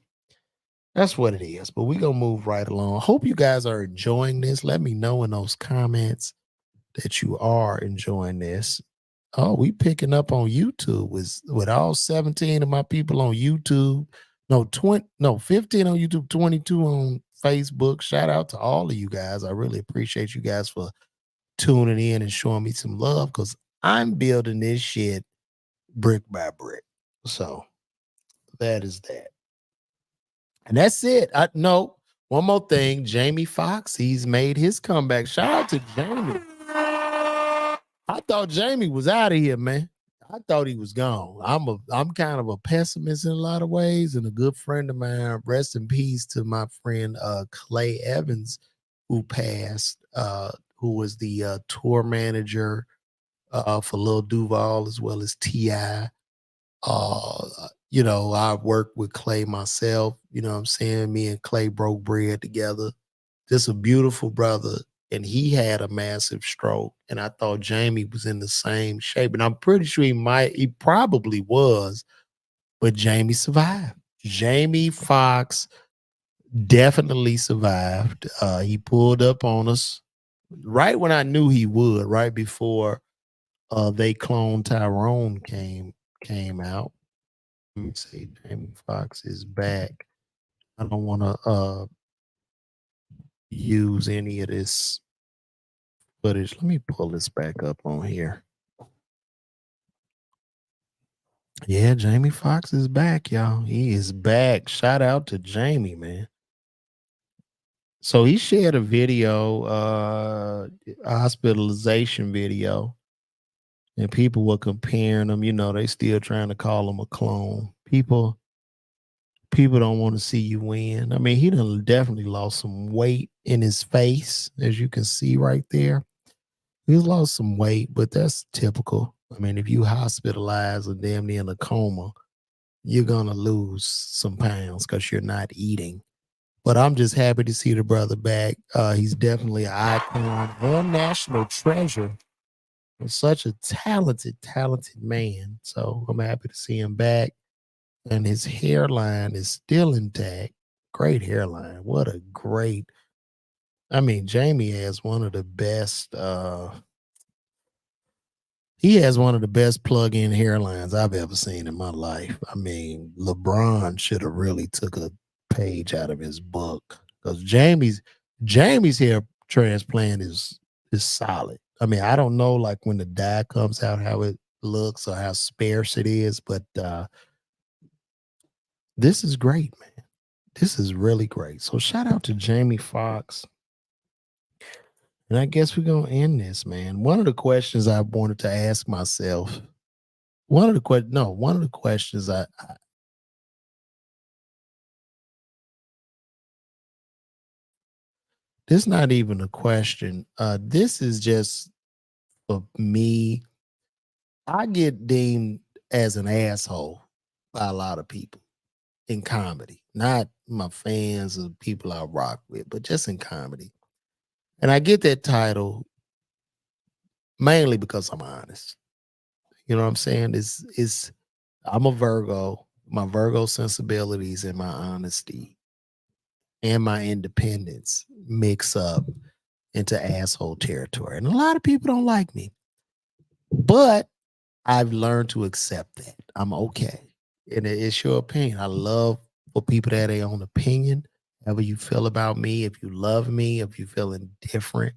that's what it is. But we're going to move right along. Hope you guys are enjoying this. Let me know in those comments that you are enjoying this. Oh, we picking up on YouTube with all 17 of my people on YouTube. No, 15 on YouTube, 22 on Facebook. Shout out to all of you guys. I really appreciate you guys for tuning in and showing me some love because I'm building this shit brick by brick. So that is that. And that's it. One more thing. Jamie Foxx, he's made his comeback. Shout out to Jamie. I thought Jamie was out of here, man. I thought he was gone. I'm kind of a pessimist in a lot of ways, and a good friend of mine. Rest in peace to my friend Clay Evans, who passed. Who was the tour manager for Lil Duval as well as Ti. I worked with Clay myself. You know what I'm saying? Me and Clay broke bread together. Just a beautiful brother. And he had a massive stroke. And I thought Jamie was in the same shape. And I'm pretty sure he probably was, but Jamie survived. Jamie Foxx definitely survived. He pulled up on us right when I knew he would, right before they cloned Tyrone came out. Let me see. Jamie Foxx is back. I don't want to use any of this footage. Let me pull this back up on here. Yeah, Jamie Foxx is back, y'all. He is back. Shout out to Jamie, man. So he shared a video, a hospitalization video, and people were comparing him. They still trying to call him a clone. People don't want to see you win. I mean, he done definitely lost some weight in his face, as you can see right there. He's lost some weight, but that's typical. I mean, if you hospitalized or damn near in a coma, you're gonna lose some pounds because you're not eating. But I'm just happy to see the brother back. He's definitely an icon and national treasure. And such a talented man. So I'm happy to see him back. And his hairline is still intact. Great hairline. What a great. I mean, Jamie has one of the best. He has one of the best plug-in hairlines I've ever seen in my life. I mean, LeBron should have really took a page out of his book because Jamie's hair transplant is solid. I mean, I don't know like when the dye comes out how it looks or how sparse it is, but this is great, man. This is really great. So shout out to Jamie Foxx. And I guess we're gonna end this, man. One of the questions I wanted to ask myself, one of the questions this not even a question. This is just for me. I get deemed as an asshole by a lot of people in comedy, not my fans or people I rock with, but just in comedy. And I get that title mainly because I'm honest. You know what I'm saying? It's I'm a Virgo. My Virgo sensibilities and my honesty and my independence mix up into asshole territory. And a lot of people don't like me. But I've learned to accept that. I'm okay. And it's your opinion. I love for people that have their own opinion. However you feel about me, if you love me, if you feel indifferent,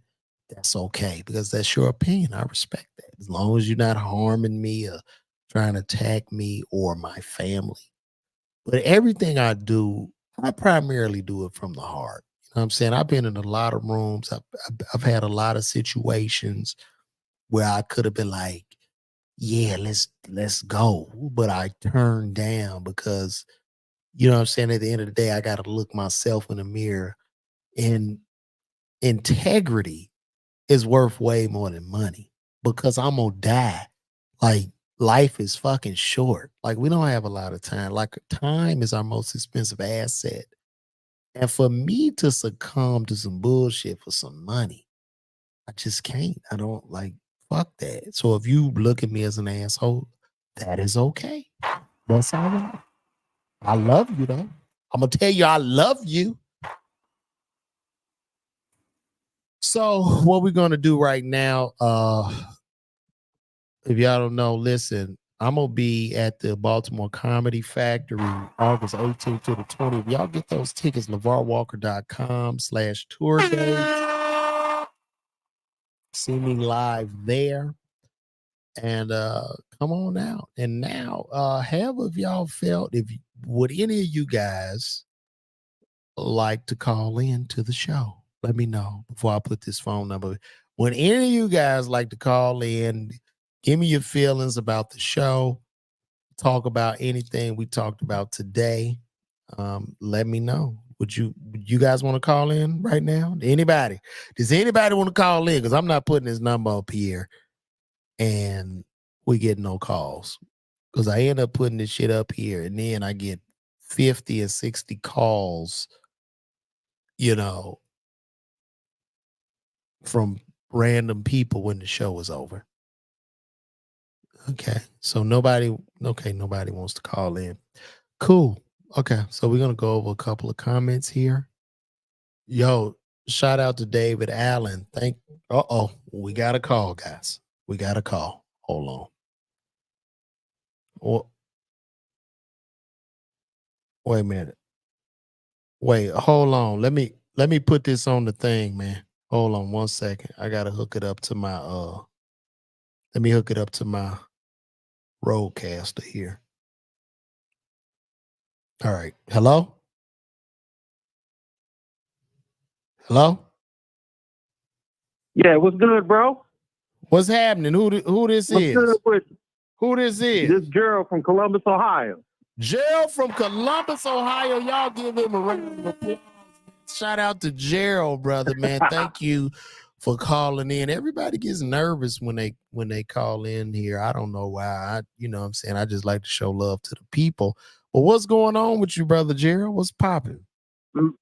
that's okay because that's your opinion. I respect that. As long as you're not harming me or trying to attack me or my family. But everything I do, I primarily do it from the heart. You know what I'm saying? I've been in a lot of rooms. I've had a lot of situations where I could have been like, yeah, let's go. But I turned down because, you know what I'm saying, at the end of the day, I gotta look myself in the mirror. And integrity is worth way more than money because I'm gonna die. Like life is fucking short. Like we don't have a lot of time. Like time is our most expensive asset. And for me to succumb to some bullshit for some money, I just can't. I don't like fuck that. So if you look at me as an asshole, that is okay. That's all right. I love you though. I'm gonna tell you I love you. So what we're gonna do right now, if y'all don't know, listen, I'm going to be at the Baltimore Comedy Factory August 18th to the 20th. Y'all get those tickets, LaVarWalker.com/tour date. See me live there. And come on out. And now, have of y'all felt, would any of you guys like to call in to the show? Let me know before I put this phone number. Would any of you guys like to call in, give me your feelings about the show, talk about anything we talked about today? Let me know. Would you guys want to call in right now? Anybody? Does anybody want to call in? Because I'm not putting his number up here and we get no calls. Because I end up putting this shit up here and then I get 50 or 60 calls, you know, from random people when the show is over. Okay. So nobody wants to call in. Cool. Okay. So we're going to go over a couple of comments here. Yo, shout out to David Allen. We got a call, guys. We got a call. Hold on. Wait a minute. Wait, hold on. Let me put this on the thing, man. Hold on 1 second. I gotta hook it up to my let me hook it up to my Roadcaster here. All right. Hello? Hello? Yeah, what's good, bro? What's happening? Who this what's is? Good with Who this is? This Gerald from Columbus, Ohio. Gerald from Columbus, Ohio. Y'all give him a round of applause. Shout out to Gerald, brother, man. Thank you for calling in. Everybody gets nervous when they call in here. I don't know why. You know what I'm saying? I just like to show love to the people. But what's going on with you, brother Gerald? What's popping?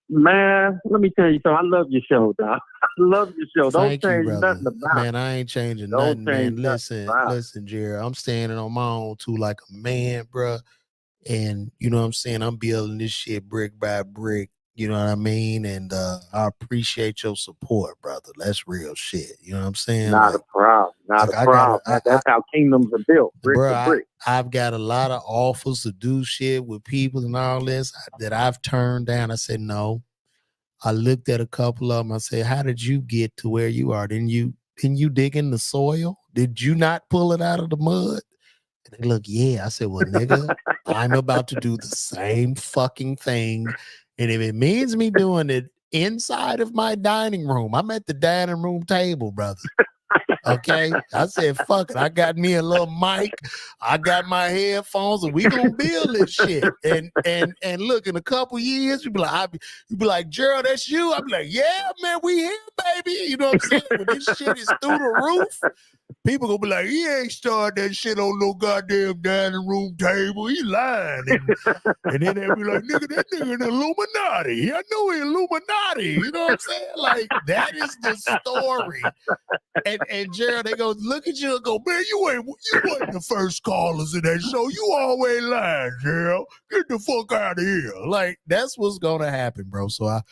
Man, let me tell you something. I love your show, dog. I love your show. Don't change nothing about it. Man, I ain't changing nothing, man. Listen, Gerald, I'm standing on my own too like a man, bro. And you know what I'm saying? I'm building this shit brick by brick. You know what I mean? And I appreciate your support, brother. That's real shit. You know what I'm saying? Not a problem. Not a problem. That's how kingdoms are built, brick to brick. I've got a lot of offers to do shit with people and all this that I've turned down. I said no. I looked at a couple of them. I said, how did you get to where you are? Didn't you dig in the soil? Did you not pull it out of the mud? And they look, yeah. I said, well, nigga, I'm about to do the same fucking thing. And if it means me doing it inside of my dining room, I'm at the dining room table, brother. Okay. I said, fuck it. I got me a little mic. I got my headphones, and we gonna build this shit. And look, in a couple years, you be like, Gerald, that's you. I'll be like, yeah, man, we here, baby. You know what I'm saying? When this shit is through the roof, people gonna be like, he ain't started that shit on no goddamn dining room table. He lying. And then they'll be like, nigga, that nigga an Illuminati. I know he Illuminati. You know what I'm saying? Like, that is the story. And Gerald, they go, look at you and go, man, you wasn't the first callers in that show. You always lying, Gerald. Get the fuck out of here. Like, that's what's gonna happen, bro. So I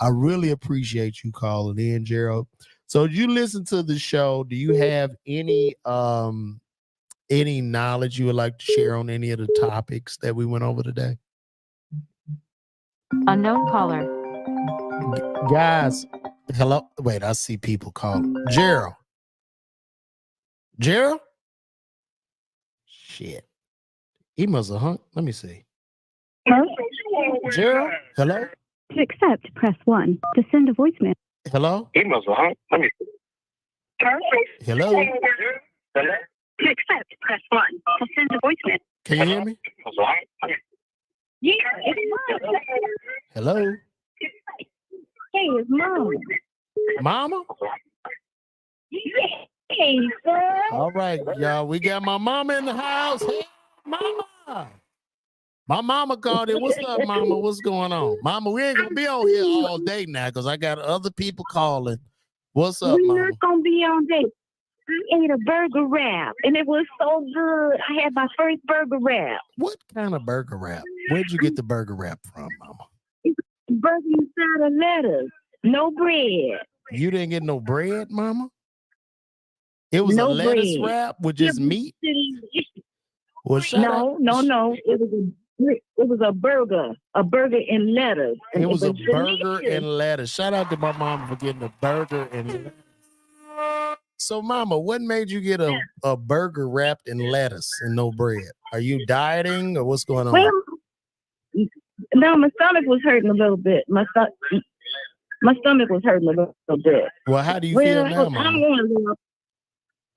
really appreciate you calling in, Gerald. So you listen to the show. Do you have any knowledge you would like to share on any of the topics that we went over today? Unknown caller. Guys, hello. Wait, I see people calling. Gerald? Shit. He must have hung. Let me see. Gerald? Hello? To accept, press 1. To send a voicemail. Hello? He must have hung. Let me see. Hello? To accept, press 1. To send a voicemail. Can you hear me? Yeah. Hello? Hey, it's Mom. Mama? Hey, sir. All right, y'all. We got my mama in the house. Hey, mama. My mama called in. What's up, mama? What's going on? Mama, we ain't going to be on here all day now because I got other people calling. What's up, mama? We're not going to be on day. I ate a burger wrap, and it was so good. I had my first burger wrap. What kind of burger wrap? Where'd you get the burger wrap from, mama? It's burger inside of lettuce. No bread. You didn't get no bread, mama? It was no a lettuce bread. wrap with just meat? Well, No. It was a burger and lettuce. It was a burger delicious. and lettuce. Shout out to my mom for getting a burger and lettuce. So, Mama, what made you get a burger wrapped in lettuce and no bread? Are you dieting or what's going on? Well, no, my stomach was hurting a little bit. My stomach was hurting a little bit. Well, how do you feel now, Mama?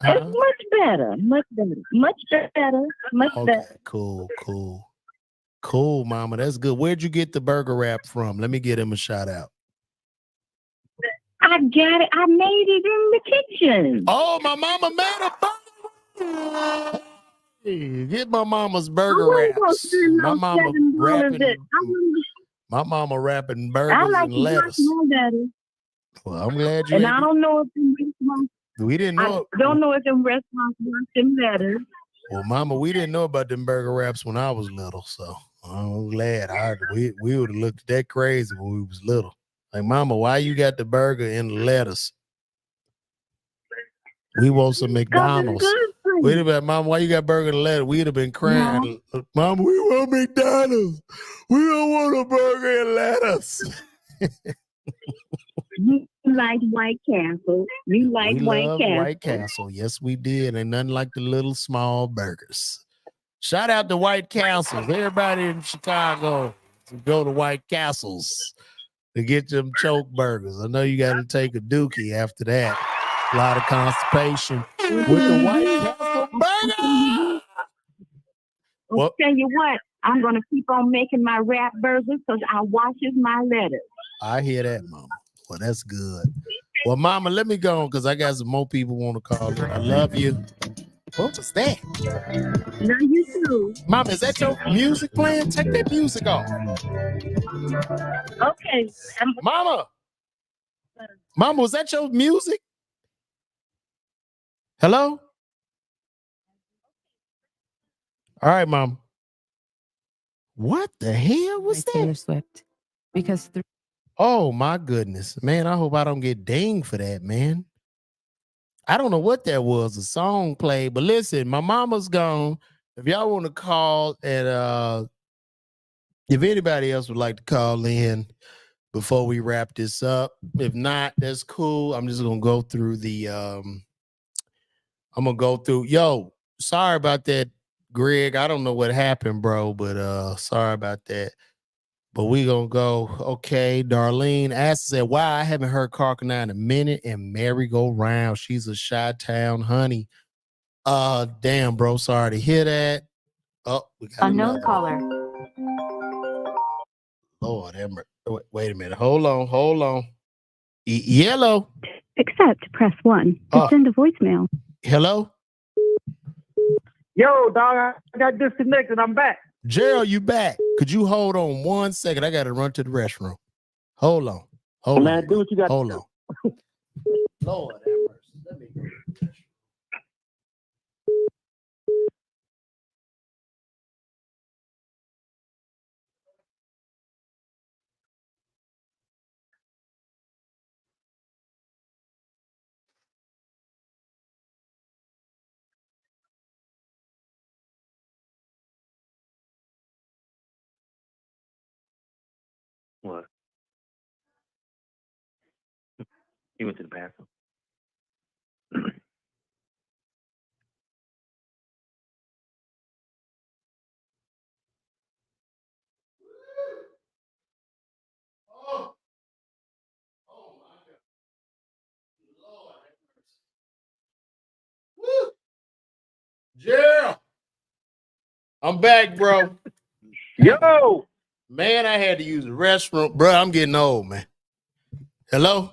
It's much better. Cool, Mama. That's good. Where'd you get the burger wrap from? Let me get him a shout out. I got it. I made it in the kitchen. Oh, my mama made a burger. Hey, get my mama's burger wraps. My mama wrapping burgers and lettuce. Well, I'm glad you. And I don't know if we didn't know. I don't know if them restaurants want them lettuce. Well, Mama, we didn't know about them burger wraps when I was little, so I'm glad. We would have looked at that crazy when we was little. Like, Mama, why you got the burger and the lettuce? We want some McDonald's. Wait a minute, Mama, why you got burger and lettuce? We'd have been crying. No. Mama, we want McDonald's. We don't want a burger and lettuce. You like White Castle. You like White Castle. Yes, we did. And nothing like the little small burgers. Shout out to White Castles. Everybody in Chicago go to White Castles to get them choke burgers. I know you got to take a dookie after that. A lot of constipation with the White Castle burger. I'll tell you what, I'm going to keep on making my wrap burgers because I washes my lettuce. I hear that, Mama. Well, that's good. Well, Mama, let me go on because I got some more people want to call in. I love you. What was that? Love you too. Mama, is that your music playing? Take that music off. Okay. Mama, was that your music? Hello? All right, Mom. What the hell was that? Taylor Swift. Because oh my goodness, man! I hope I don't get dinged for that, man. I don't know what that was. A song played, but listen, my mama's gone. If y'all want to call and if anybody else would like to call in before we wrap this up, if not, that's cool. I'm just gonna go through the. I'm gonna go through. Yo, sorry about that, Greg. I don't know what happened, bro, but sorry about that. But we gonna go. Okay, Darlene asked, said, "Wow, I haven't heard Carcanine in a minute." And merry-go-round. She's a Chi-Town honey. Damn, bro. Sorry to hear that. Oh, we got unknown caller. Lord, wait a minute. Hold on. Yellow. Accept. Press 1 to send a voicemail. Hello. Yo, dog, I got disconnected. I'm back. Gerald, you back? Could you hold on 1 second? I got to run to the restroom. Hold on. Man, do what you got. Hold on. Lord have mercy. Let me go to the restroom. What? He went to the bathroom. Oh my God. Lord have mercy. Woo. Gerald. I'm back, bro. Yo. Man, I had to use the restroom. Bro, I'm getting old, man. Hello?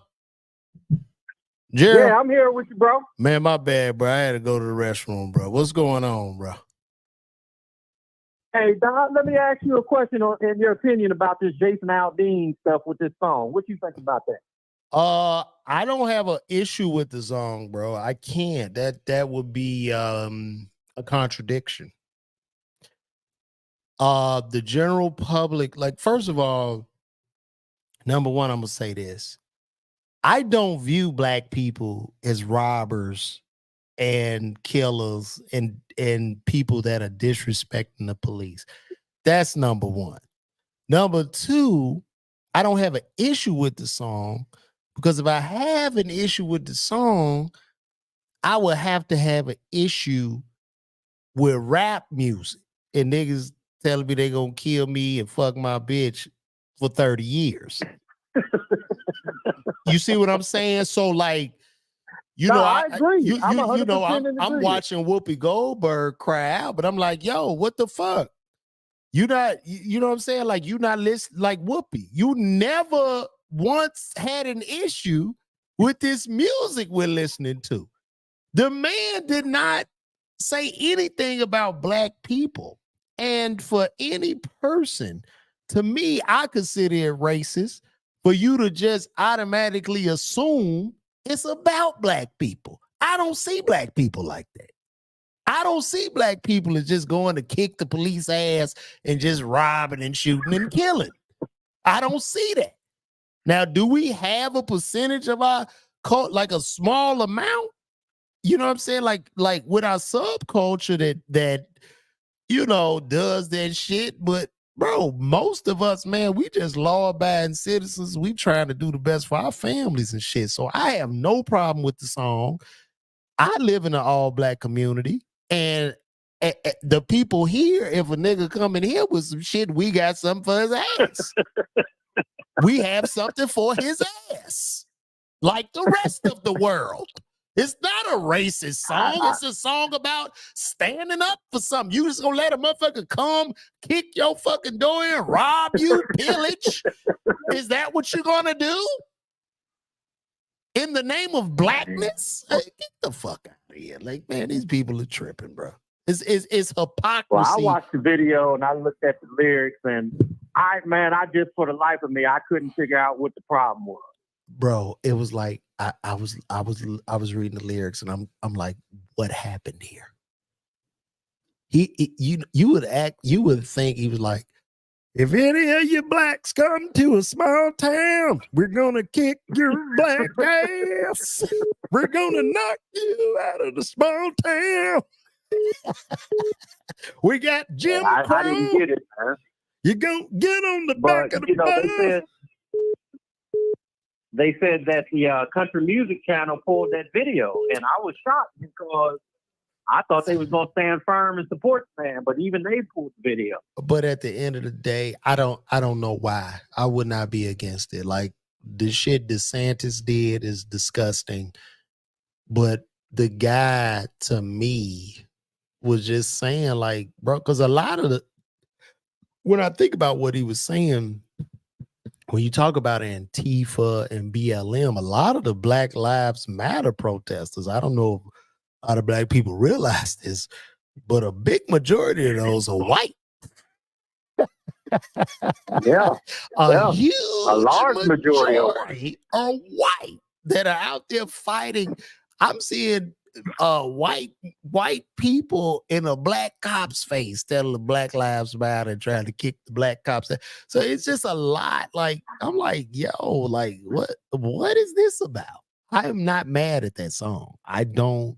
Gerald? Yeah, I'm here with you, bro. Man, my bad, bro. I had to go to the restroom, bro. What's going on, bro? Hey, Don, let me ask you a question in your opinion about this Jason Aldean stuff with this song. What you think about that? I don't have an issue with the song, bro. I can't. That would be a contradiction. The general public, like, first of all, number one, I'm gonna say this. I don't view black people as robbers and killers and people that are disrespecting the police. That's number one. Number two, I don't have an issue with the song, because if I have an issue with the song, I would have to have an issue with rap music and niggas telling me they gonna kill me and fuck my bitch for 30 years. You see what I'm saying? So like, you know, I agree. I'm 100% you know, I'm agreement. watching Whoopi Goldberg cry out, but I'm like, yo, what the fuck? You not, you know what I'm saying? Like, you not listen like Whoopi. You never once had an issue with this music we're listening to. The man did not say anything about black people. And for any person, to me, I consider it racist for you to just automatically assume it's about black people. I don't see black people like that. I don't see black people as just going to kick the police ass and just robbing and shooting and killing. I don't see that. Now, do we have a percentage of our cult, like a small amount? You know what I'm saying? Like with our subculture that you know does that shit. But bro, most of us, man, we just law-abiding citizens. We trying to do the best for our families and shit. So I have no problem with the song. I live in an all-black community, and the people here, if a nigga come in here with some shit, we got something for his ass. We have something for his ass, like the rest of the world. It's not a racist song. It's a song about standing up for something. You just gonna let a motherfucker come, kick your fucking door in, rob you, pillage? Is that what you're gonna do? In the name of blackness? Hey, get the fuck out of here. Like, man, these people are tripping, bro. It's hypocrisy. Well, I watched the video and I looked at the lyrics, and I just, for the life of me, I couldn't figure out what the problem was. Bro, it was like I was reading the lyrics, and I'm like, what happened here? You would think he was like, if any of you blacks come to a small town, we're gonna kick your black ass. We're gonna knock you out of the small town. We got Jim Crow. I didn't get it, man. You're gonna get on the back of the bus. They said that the country music channel pulled that video, and I was shocked because I thought they was gonna stand firm and support the man, but even they pulled the video. But at the end of the day, I don't know why. I would not be against it. Like, the shit DeSantis did is disgusting, but the guy, to me, was just saying, like, bro, because a lot of when I think about what he was saying, when you talk about Antifa and BLM, a lot of the Black Lives Matter protesters, I don't know if a lot of black people realize this, but a big majority of those are white. Yeah. A large majority are white that are out there fighting. I'm seeing white people in a black cop's face telling the Black Lives Matter and trying to kick the black cops. So it's just a lot. Like, I'm like, yo, like, what is this about? I am not mad at that song. I don't,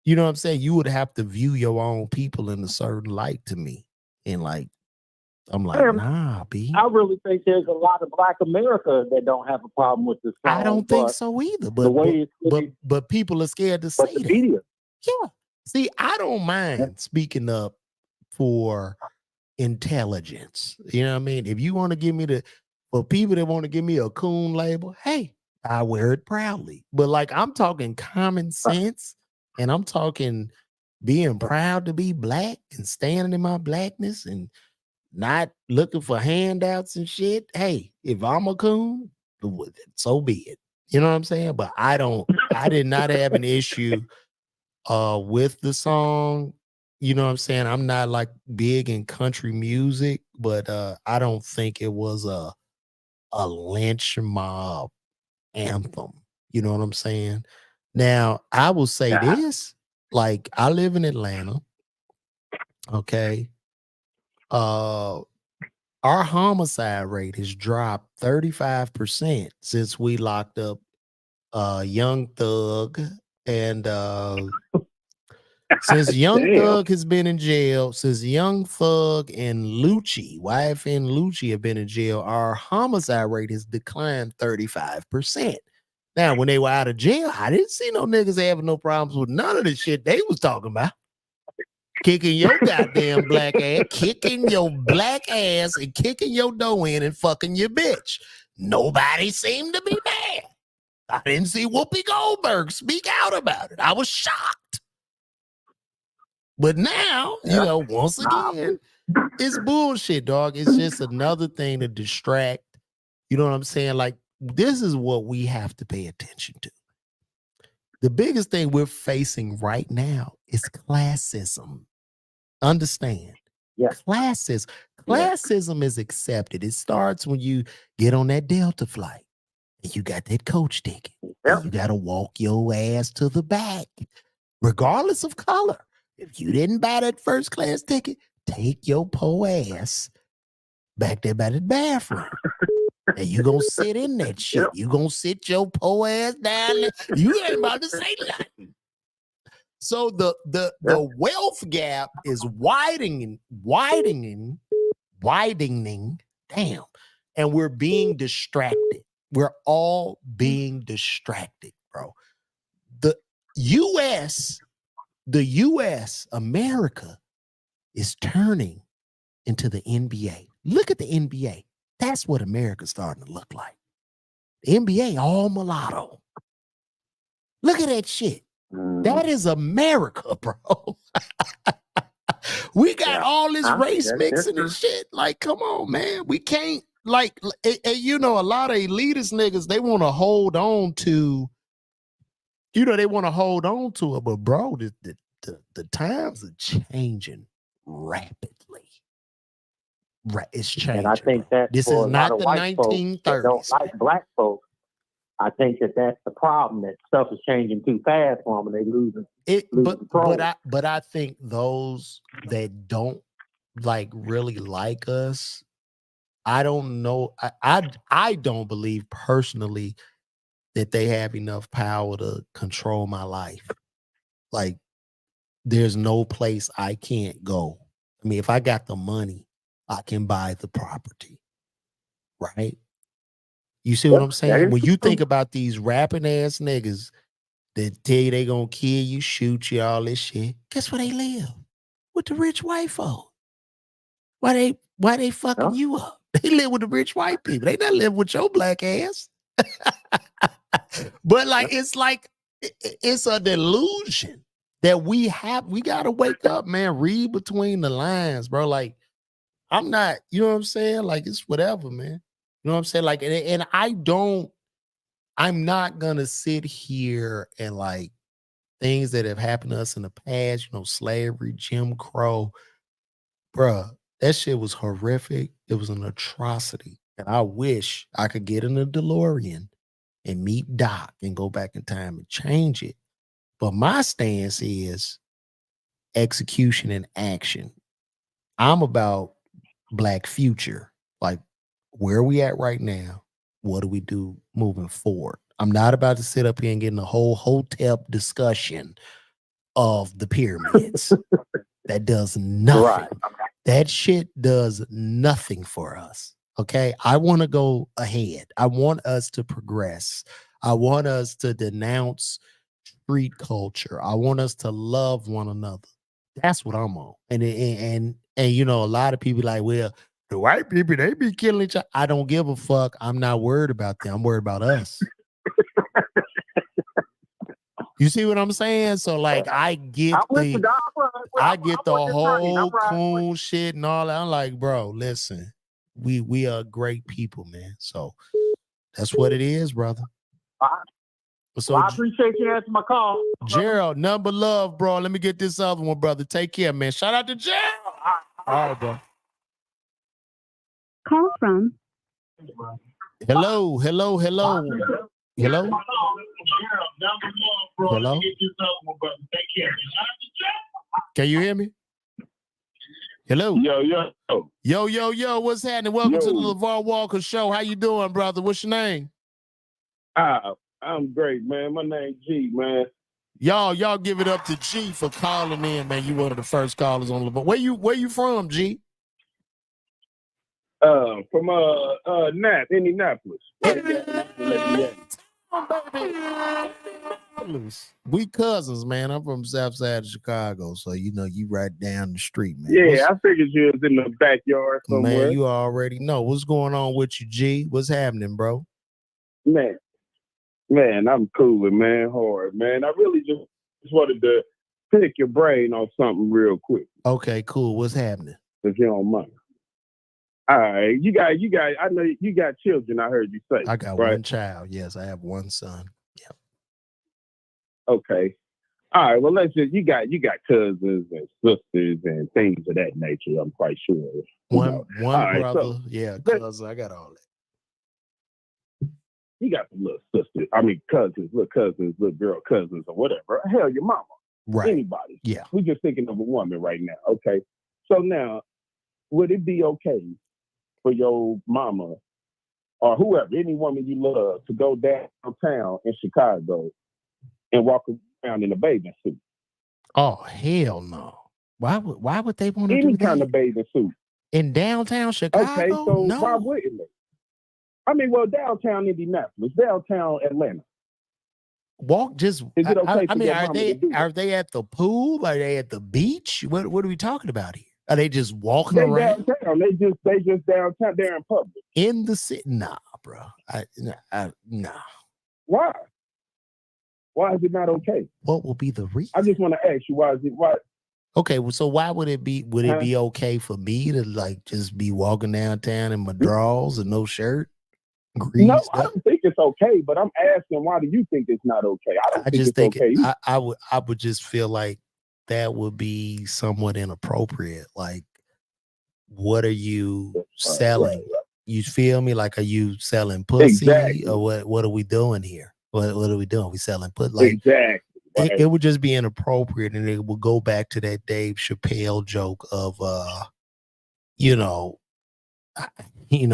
you know what I'm saying? You would have to view your own people in a certain light to me. And like, I'm like, nah, B. I really think there's a lot of Black America that don't have a problem with this song. I don't think so either. But people are scared to say that. Media. Yeah. See, I don't mind speaking up for intelligence. You know what I mean? If you want to give me for people that want to give me a coon label, hey, I wear it proudly. But like, I'm talking common sense, and I'm talking being proud to be black and standing in my blackness and not looking for handouts and shit. Hey, if I'm a coon, so be it. You know what I'm saying? But I did not have an issue with the song. You know what I'm saying? I'm not like big in country music, but I don't think it was a lynch mob anthem. You know what I'm saying? Now, I will say this, like, I live in Atlanta. Okay. Our homicide rate has dropped 35% since we locked up Young Thug, And since Young Thug has been in jail, since Young Thug and Lucci, YFN Lucci have been in jail, our homicide rate has declined 35%. Now, when they were out of jail, I didn't see no niggas having no problems with none of the shit they was talking about. Kicking your goddamn black ass, kicking your black ass and kicking your dough in and fucking your bitch. Nobody seemed to be mad. I didn't see Whoopi Goldberg speak out about it. I was shocked. But now, once again, it's bullshit, dog. It's just another thing to distract. You know what I'm saying? Like, this is what we have to pay attention to. The biggest thing we're facing right now is classism. Understand? Yeah. Classism is accepted. It starts when you get on that Delta flight and you got that coach ticket. And you got to walk your ass to the back, regardless of color. If you didn't buy that first class ticket, take your po ass back there by the bathroom. And you gonna sit in that shit. You gonna sit your po ass down there. You ain't about to say nothing. So the wealth gap is widening. Damn. And we're being distracted. We're all being distracted, bro. The US, America, is turning into the NBA. Look at the NBA. That's what America's starting to look like. The NBA all mulatto. Look at that shit. That is America, bro. We got all this race mixing and shit. Like, come on, man. We can't, like, a lot of elitist niggas, they want to hold on to, it. But, bro, the times are changing rapidly. Right, it's changing. And I think that this is not the 1930s. Don't like black folks. I think that's the problem. That stuff is changing too fast for them, and they losing control. But I think those that don't really like us, I don't know. I don't believe personally that they have enough power to control my life. Like, there's no place I can't go. I mean, if I got the money, I can buy the property, right? You see what I'm saying? When you think about these rapping ass niggas that tell you they gonna kill you, shoot you, all this shit, guess where they live? With the rich white folk. Why they fucking you up? They live with the rich white people. They not live with your black ass. But it's a delusion that we gotta wake up, man. Read between the lines, bro. Like, I'm not, you know what I'm saying? Like, it's whatever, man. You know what I'm saying? Like, and I'm not gonna sit here and like things that have happened to us in the past, slavery, Jim Crow, bruh, that shit was horrific. It was an atrocity. And I wish I could get in a DeLorean and meet Doc and go back in time and change it. But my stance is execution and action. I'm about Black future. Like, where are we at right now? What do we do moving forward? I'm not about to sit up here and get in a whole hotep discussion of the pyramids. That does nothing. Right. That shit does nothing for us. Okay. I want to go ahead. I want us to progress. I want us to denounce street culture. I want us to love one another. That's what I'm on. And a lot of people like, well, the white people, they be killing each other. I don't give a fuck. I'm not worried about them. I'm worried about us. You see what I'm saying? So like, I get the whole coon shit and all that. I'm like, bro, listen, we are great people, man. So that's what it is, brother. So I appreciate you answering my call, Gerald. Number love, bro. Let me get this other one, brother. Take care, man. Shout out to Gerald. All right, bro. Call from. Hello. Hello. Can you hear me? Hello. Yo. What's happening? Welcome to the LaVar Walker Show. How you doing, brother? What's your name? I'm great, man. My name's G, man. Y'all give it up to G for calling in, man. You one of the first callers on LaVar. Where you from, G? From Indianapolis. We cousins, man. I'm from South Side of Chicago, so you know you right down the street, man. Yeah, I figured you was in the backyard somewhere. Man, you already know what's going on with you, G. What's happening, bro? Man, I'm cooling, man, hard, man. I really just wanted to pick your brain on something real quick. Okay, cool. What's happening? If you don't mind. All right, you got. I know you got children. I heard you say. I got one child. Yes, I have one son. Yep. Okay. All right. Well, let's just. You got cousins and sisters and things of that nature. I'm quite sure. One brother. Right, so, yeah, cousin. I got all that. You got some little sisters. I mean, cousins, little girl cousins, or whatever. Hell, your mama. Right. Anybody. Yeah. We're just thinking of a woman right now. Okay. So now, would it be okay for your mama or whoever, any woman you love, to go downtown in Chicago and walk around in a bathing suit? Oh, hell no. Why would they want to do that? Any kind of bathing suit. In downtown Chicago? Okay, so no. why wouldn't they? I mean, well, downtown Indianapolis, downtown Atlanta. Is it okay? I mean, are they at the pool? Are they at the beach? What are we talking about here? Are they just walking around? Downtown. They just downtown. They're in public. In the city? Nah, bro. Nah. Why? Why is it not okay? What will be the reason? I just want to ask you, why? Okay, well, so why would it be? Would it be okay for me to like just be walking downtown in my drawers and no shirt? No, I don't think it's okay. But I'm asking, why do you think it's not okay? I just think it's okay. I would just feel like that would be somewhat inappropriate. Like, what are you selling? Right. You feel me? Like, are you selling pussy? Exactly. Or what are we doing here? What are we doing? We selling pussy? Like, exactly. Right. It would just be inappropriate, and it would go back to that Dave Chappelle joke of,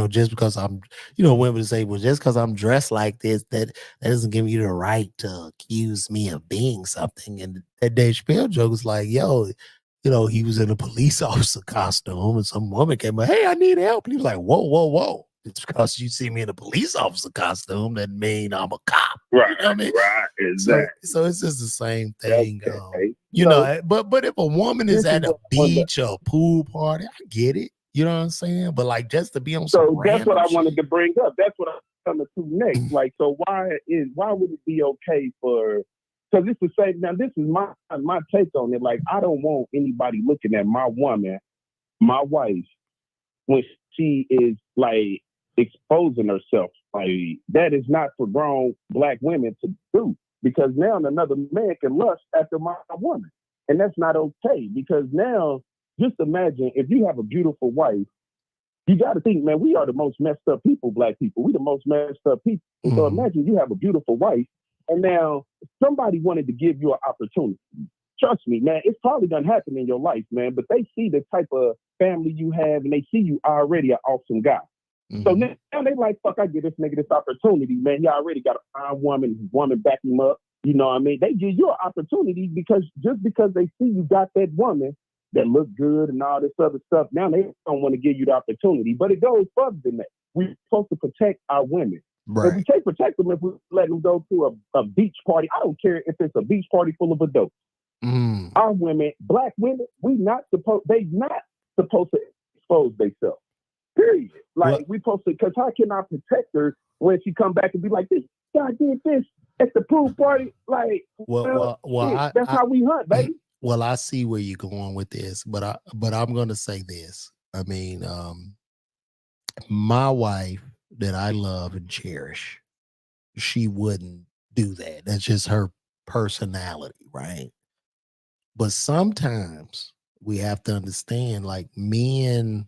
just because I'm, women say, well, just because I'm dressed like this, that doesn't give you the right to accuse me of being something. And that Dave Chappelle joke is like, yo, he was in a police officer costume, and some woman came up, hey, I need help. And he was like, whoa. It's because you see me in a police officer costume that mean I'm a cop. Right. You know what I mean? Right. Exactly. So it's just the same thing. Okay. But if a woman is at a beach or a pool party, I get it. You know what I'm saying? But like just to be on some that's what I wanted shit. to bring up. That's what I'm coming to next. Like, so why would it be okay for? Because this is saying now. This is my take on it. Like, I don't want anybody looking at my woman, my wife, when she is like exposing herself. Like, that is not for grown Black women to do, because now another man can lust after my woman, and that's not okay. Because now, just imagine if you have a beautiful wife, you got to think, man, we are the most messed up people, Black people. We the most messed up people. Mm-hmm. So imagine you have a beautiful wife, and now somebody wanted to give you an opportunity. Trust me, man, it's probably done happen in your life, man, but they see the type of family you have, and they see you already an awesome guy. Mm-hmm. So now they like, fuck, I give this nigga this opportunity, man. He already got a fine woman, his woman back him up. You know what I mean? They give you an opportunity because they see you got that woman that look good and all this other stuff. Now they don't want to give you the opportunity, but it goes further than that. We're supposed to protect our women. Right. If we can't protect them, if we let them go to a beach party, I don't care if it's a beach party full of adults. Mm. Our women, Black women, they not supposed to expose themselves. Period. Like, we supposed to, because how can I protect her when she come back and be like, this guy did this at the pool party? Like, that's how we hunt, baby. Well, I see where you're going with this, but I'm going to say this. I mean, my wife that I love and cherish, she wouldn't do that. That's just her personality, right? But sometimes we have to understand, like, men,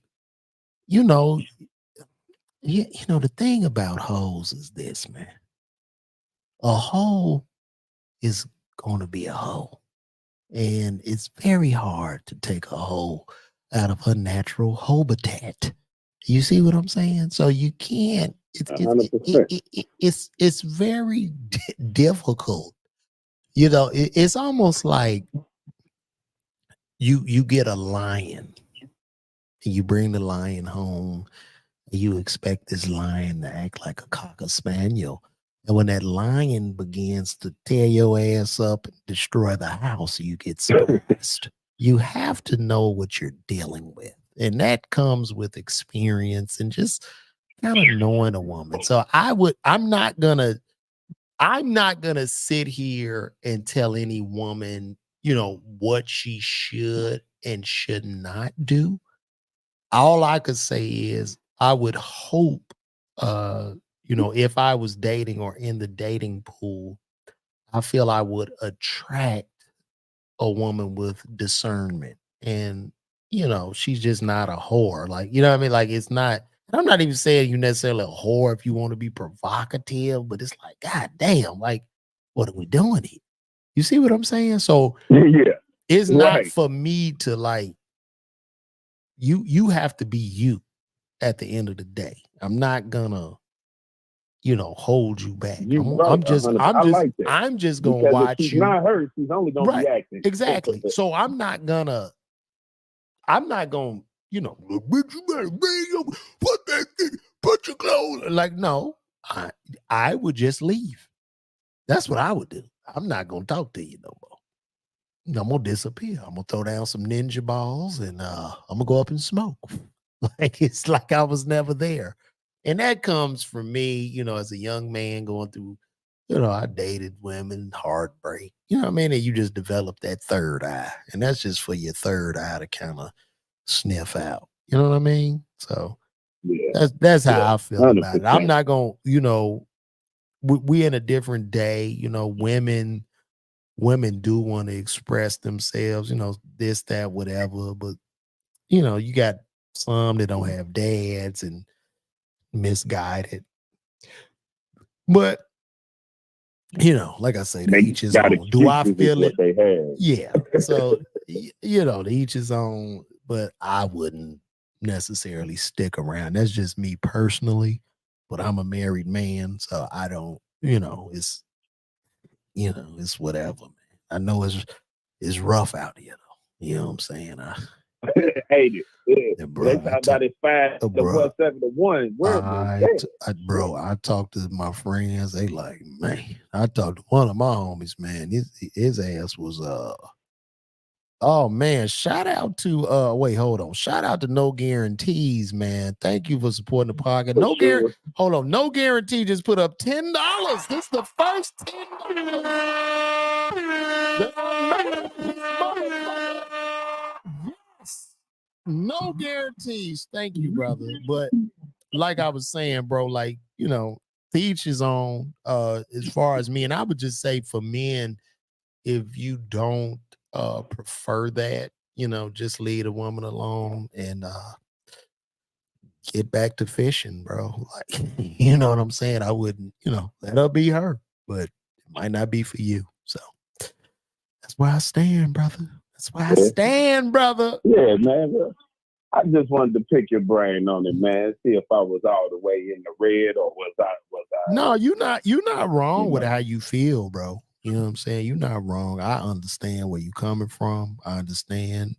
the thing about hoes is this, man. A hoe is going to be a hoe. And it's very hard to take a hoe out of her natural habitat. You see what I'm saying? So you can't. It's very difficult You know, it's almost like you get a lion and you bring the lion home and you expect this lion to act like a cocker spaniel. And when that lion begins to tear your ass up and destroy the house, you get stressed. You have to know what you're dealing with. And that comes with experience and just kind of knowing a woman. So I'm not gonna sit here and tell any woman, you know, what she should and should not do. All I could say is I would hope, you know, if I was dating or in the dating pool, I feel I would attract a woman with discernment. And, you know, she's just not a whore. Like, you know what I mean? Like, it's not, and I'm not even saying you necessarily a whore if you want to be provocative, but it's like, God damn, like, what are we doing here? You see what I'm saying? So Yeah. it's not Right. for me to like, you have to be you at the end of the day. I'm not gonna, you know, hold you back. You right. I'm just 100%. I like that. I'm just gonna Because if watch she's you. not her, she's only gonna Right. be acting. Exactly. So I'm not gonna, you know, "Bitch, you better bring your, put that thing, put your clothes." Like, no, I would just leave. That's what I would do. I'm not gonna talk to you no more. I'm gonna disappear. I'm gonna throw down some ninja balls and I'm gonna go up and smoke. Like, it's like I was never there. And that comes from me, you know, as a young man going through, you know, I dated women, heartbreak, you know what I mean? And you just develop that third eye. And that's just for your third eye to kind of sniff out. You know what I mean? So Yeah. that's how I feel about it. I'm 100%. not gonna, you know, we in a different day, you know, women do want to express themselves, you know, this, that, whatever. But, you know, you got some that don't have dads and misguided. But, you know, like I say, to They each his got own. Do I excuses feel what it? they have. Yeah. So, you know, to each his own, but I wouldn't necessarily stick around. That's just me personally. But I'm a married man, so I don't, you know, it's whatever, man. I know it's rough out here, though. You know what I'm saying? Hate it. Yeah. Bro, They talk about it 5 to bro, 1, 7 to 1. Where bro, I talked to my friends. They like, man. I talked to one of my homies, man. His ass was oh man, shout out to wait, hold on. Shout out to No Guarantees, man. Thank you for supporting the podcast. No guarantee. Hold on. No Guarantee just put up $10. This is the first $10. Yes. No guarantees. Thank you, brother. But like I was saying, bro, like, you know, to each his own, as far as me. And I would just say for men, if you don't prefer that, you know, just leave a woman alone and get back to fishing, bro. Like, you know what I'm saying? I wouldn't, you know, let her be her, but it might not be for you. So that's where I stand, brother. That's where I stand, brother. Yeah, man. I just wanted to pick your brain on it, man. See if I was all the way in the red or was I No, you're not wrong with how you feel, bro. You know what I'm saying? You're not wrong. I understand where you're coming from. I understand,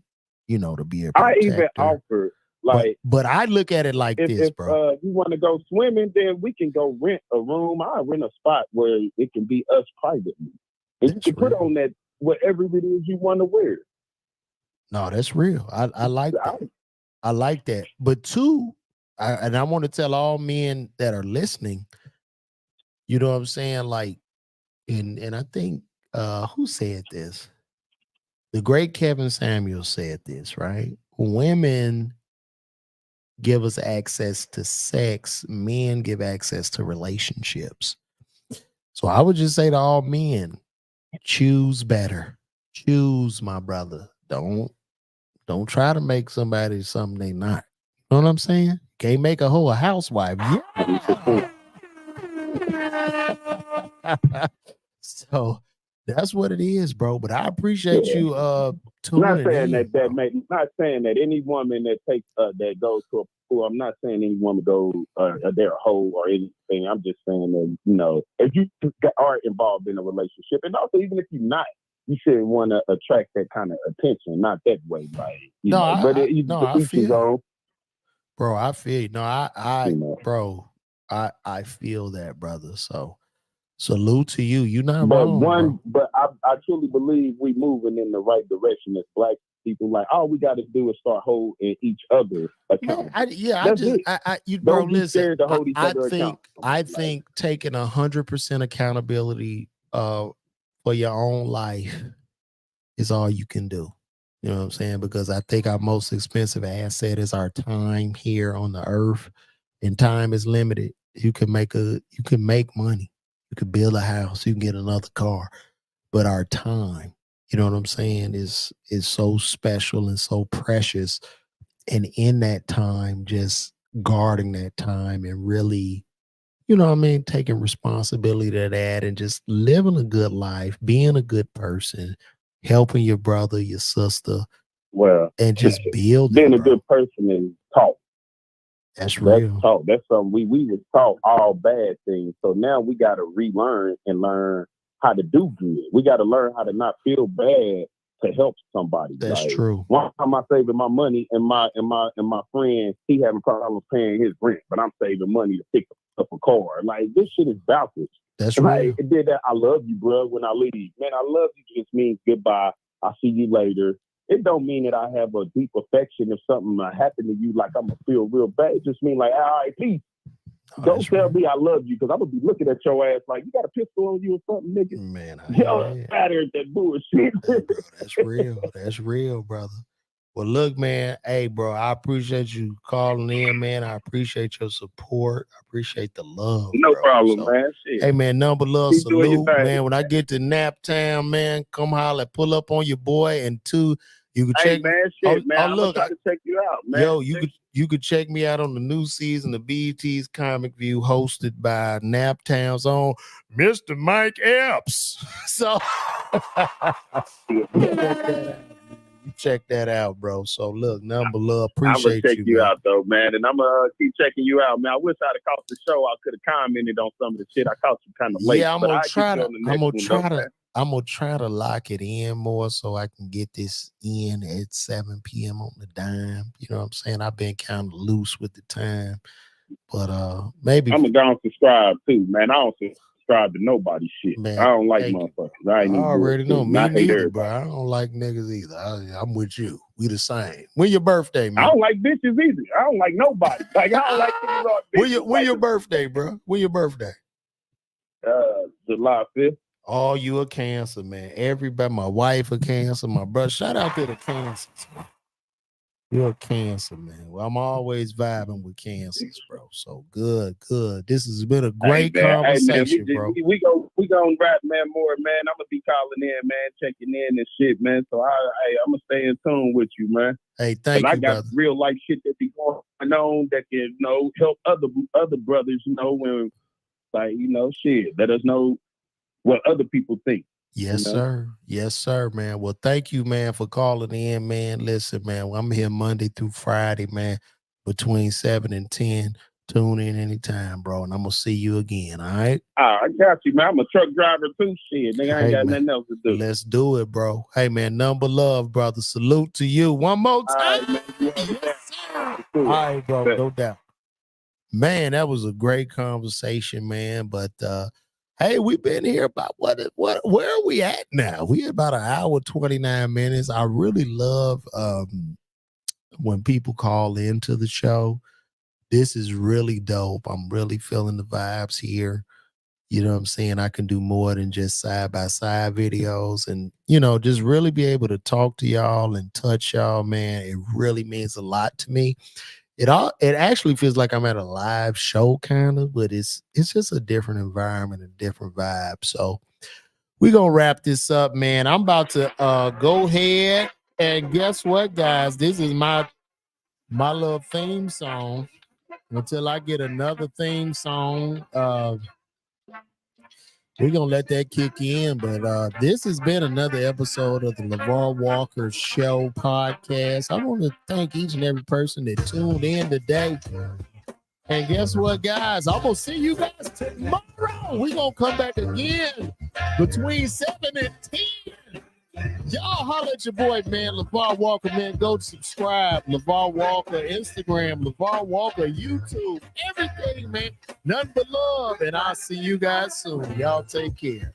you know, to be a protector. I even offered, like, but I look at it like this, bro. If you want to go swimming, then we can go rent a room. I'll rent a spot where it can be us privately. And you can put on that whatever it is you want to wear. No, that's real. I like that. I like that. But two, I want to tell all men that are listening, you know what I'm saying? Like, and I think who said this? The great Kevin Samuels said this, right? Women give us access to sex, men give access to relationships. So I would just say to all men, choose better. Choose, my brother. Don't try to make somebody something they not. You know what I'm saying? Can't make a hoe a housewife. Yeah. So That's what it is, bro. But I appreciate you tuning Not saying in. Not saying that any woman that takes that goes to a pool. I'm not saying any woman goes they're a hoe or anything. I'm just saying that if you are involved in a relationship, and also even if you're not, you shouldn't want to attract that kind of attention. Not that way, like I feel, bro. I feel I feel that, brother. So salute to you. You're not wrong, bro. But I truly believe we moving in the right direction as black people. Like all we got to do is start holding each other accountable. Bro, listen. I think taking 100% accountability for your own life is all you can do. You know what I'm saying? Because I think our most expensive asset is our time here on the earth, and time is limited. You can make money. You can build a house. You can get another car. But our time, you know what I'm saying, is so special and so precious. And in that time, just guarding that time and really, you know what I mean, taking responsibility to that and just living a good life, being a good person, helping your brother, your sister. Well, and just building. Being a good person is taught. That's real. That's taught. That's something we was taught all bad things. So now we got to relearn and learn how to do good. We got to learn how to not feel bad to help somebody. That's true. One time I saving my money and my friend, he having problems paying his rent, but I'm saving money to pick up a car. Like this shit is backwards. That's real. It did that. I love you, bro. When I leave, man, I love you just means goodbye. I'll see you later. It don't mean that I have a deep affection if something happened to you, like I'm gonna feel real bad. It just mean like, all right, peace. Don't tell me I love you, because I'm gonna be looking at your ass like you got a pistol on you or something, nigga. Man, matter at that bullshit. Bro, that's real. That's real, brother. Well, look, man. Hey, bro, I appreciate you calling in, man. I appreciate your support. I appreciate the love. No problem, man. Shit. Hey, man, number love, salute, man. When I get to Naptown, man, come holler, pull up on your boy. And two, you can check. Man, shit, man. I'm gonna try to check you out, man. Yo, you could check me out on the new season of BET's Comic View, hosted by Naptown's own Mr. Mike Epps. So you check that out, bro. So look, number love, appreciate you. I'm gonna check you out though, man, and I'm gonna keep checking you out, man. I wish I'd have caught the show. I could have commented on some of the shit. I caught you kind of late. Yeah, I'm gonna try to lock it in more so I can get this in at 7 p.m. on the dime. You know what I'm saying? I've been kind of loose with the time, but maybe I'm gonna subscribe too, man. I don't subscribe to nobody's shit. Man, I don't like motherfuckers. I already know. Me neither, bro. I don't like niggas either. I'm with you. We the same. When your birthday, man? I don't like bitches either. I don't like nobody. Like I don't like bitches. When your birthday, bro? When your birthday? July 5th. Oh, you a Cancer, man. Everybody, my wife a Cancer, my brother. Shout out to the Cancers, man. You're a Cancer, man. Well, I'm always vibing with Cancers, bro. So good. This has been a great conversation, bro. We gonna rap, man, more, man. I'm gonna be calling in, man, checking in and shit, man. So I'm gonna stay in tune with you, man. Hey, thank you, I got brother. Real life shit that be going on that can, help other brothers, when, like, shit. Let us know what other people think. Yes, sir. Yes, sir, man. Well, thank you, man, for calling in, man. Listen, man, I'm here Monday through Friday, man, between 7 and 10. Tune in anytime, bro, and I'm going to see you again, all right? I got you, man. I'm a truck driver, too. Shit, nigga, I ain't got nothing else to do. Let's do it, bro. Hey, man, number love, brother. Salute to you. One more time. All right, man. All right, bro, no doubt. Man, that was a great conversation, man, but hey, we've been here about where are we at now? We about an hour, 29 minutes. I really love when people call into the show. This is really dope. I'm really feeling the vibes here. You know what I'm saying? I can do more than just side-by-side videos and, just really be able to talk to y'all and touch y'all, man. It really means a lot to me. It actually feels like I'm at a live show kind of, but it's just a different environment, a different vibe. So we're going to wrap this up, man. I'm about to go ahead and guess what, guys? This is my little theme song until I get another theme song. We're going to let that kick in. But this has been another episode of the LaVar Walker Show podcast. I want to thank each and every person that tuned in today. And guess what, guys? I'm going to see you guys tomorrow. We're going to come back again between 7 and 10. Y'all holler at your boy, man. LaVar Walker, man. Go subscribe. LaVar Walker, Instagram. LaVar Walker, YouTube. Everything, man. Nothing but love. And I'll see you guys soon. Y'all take care.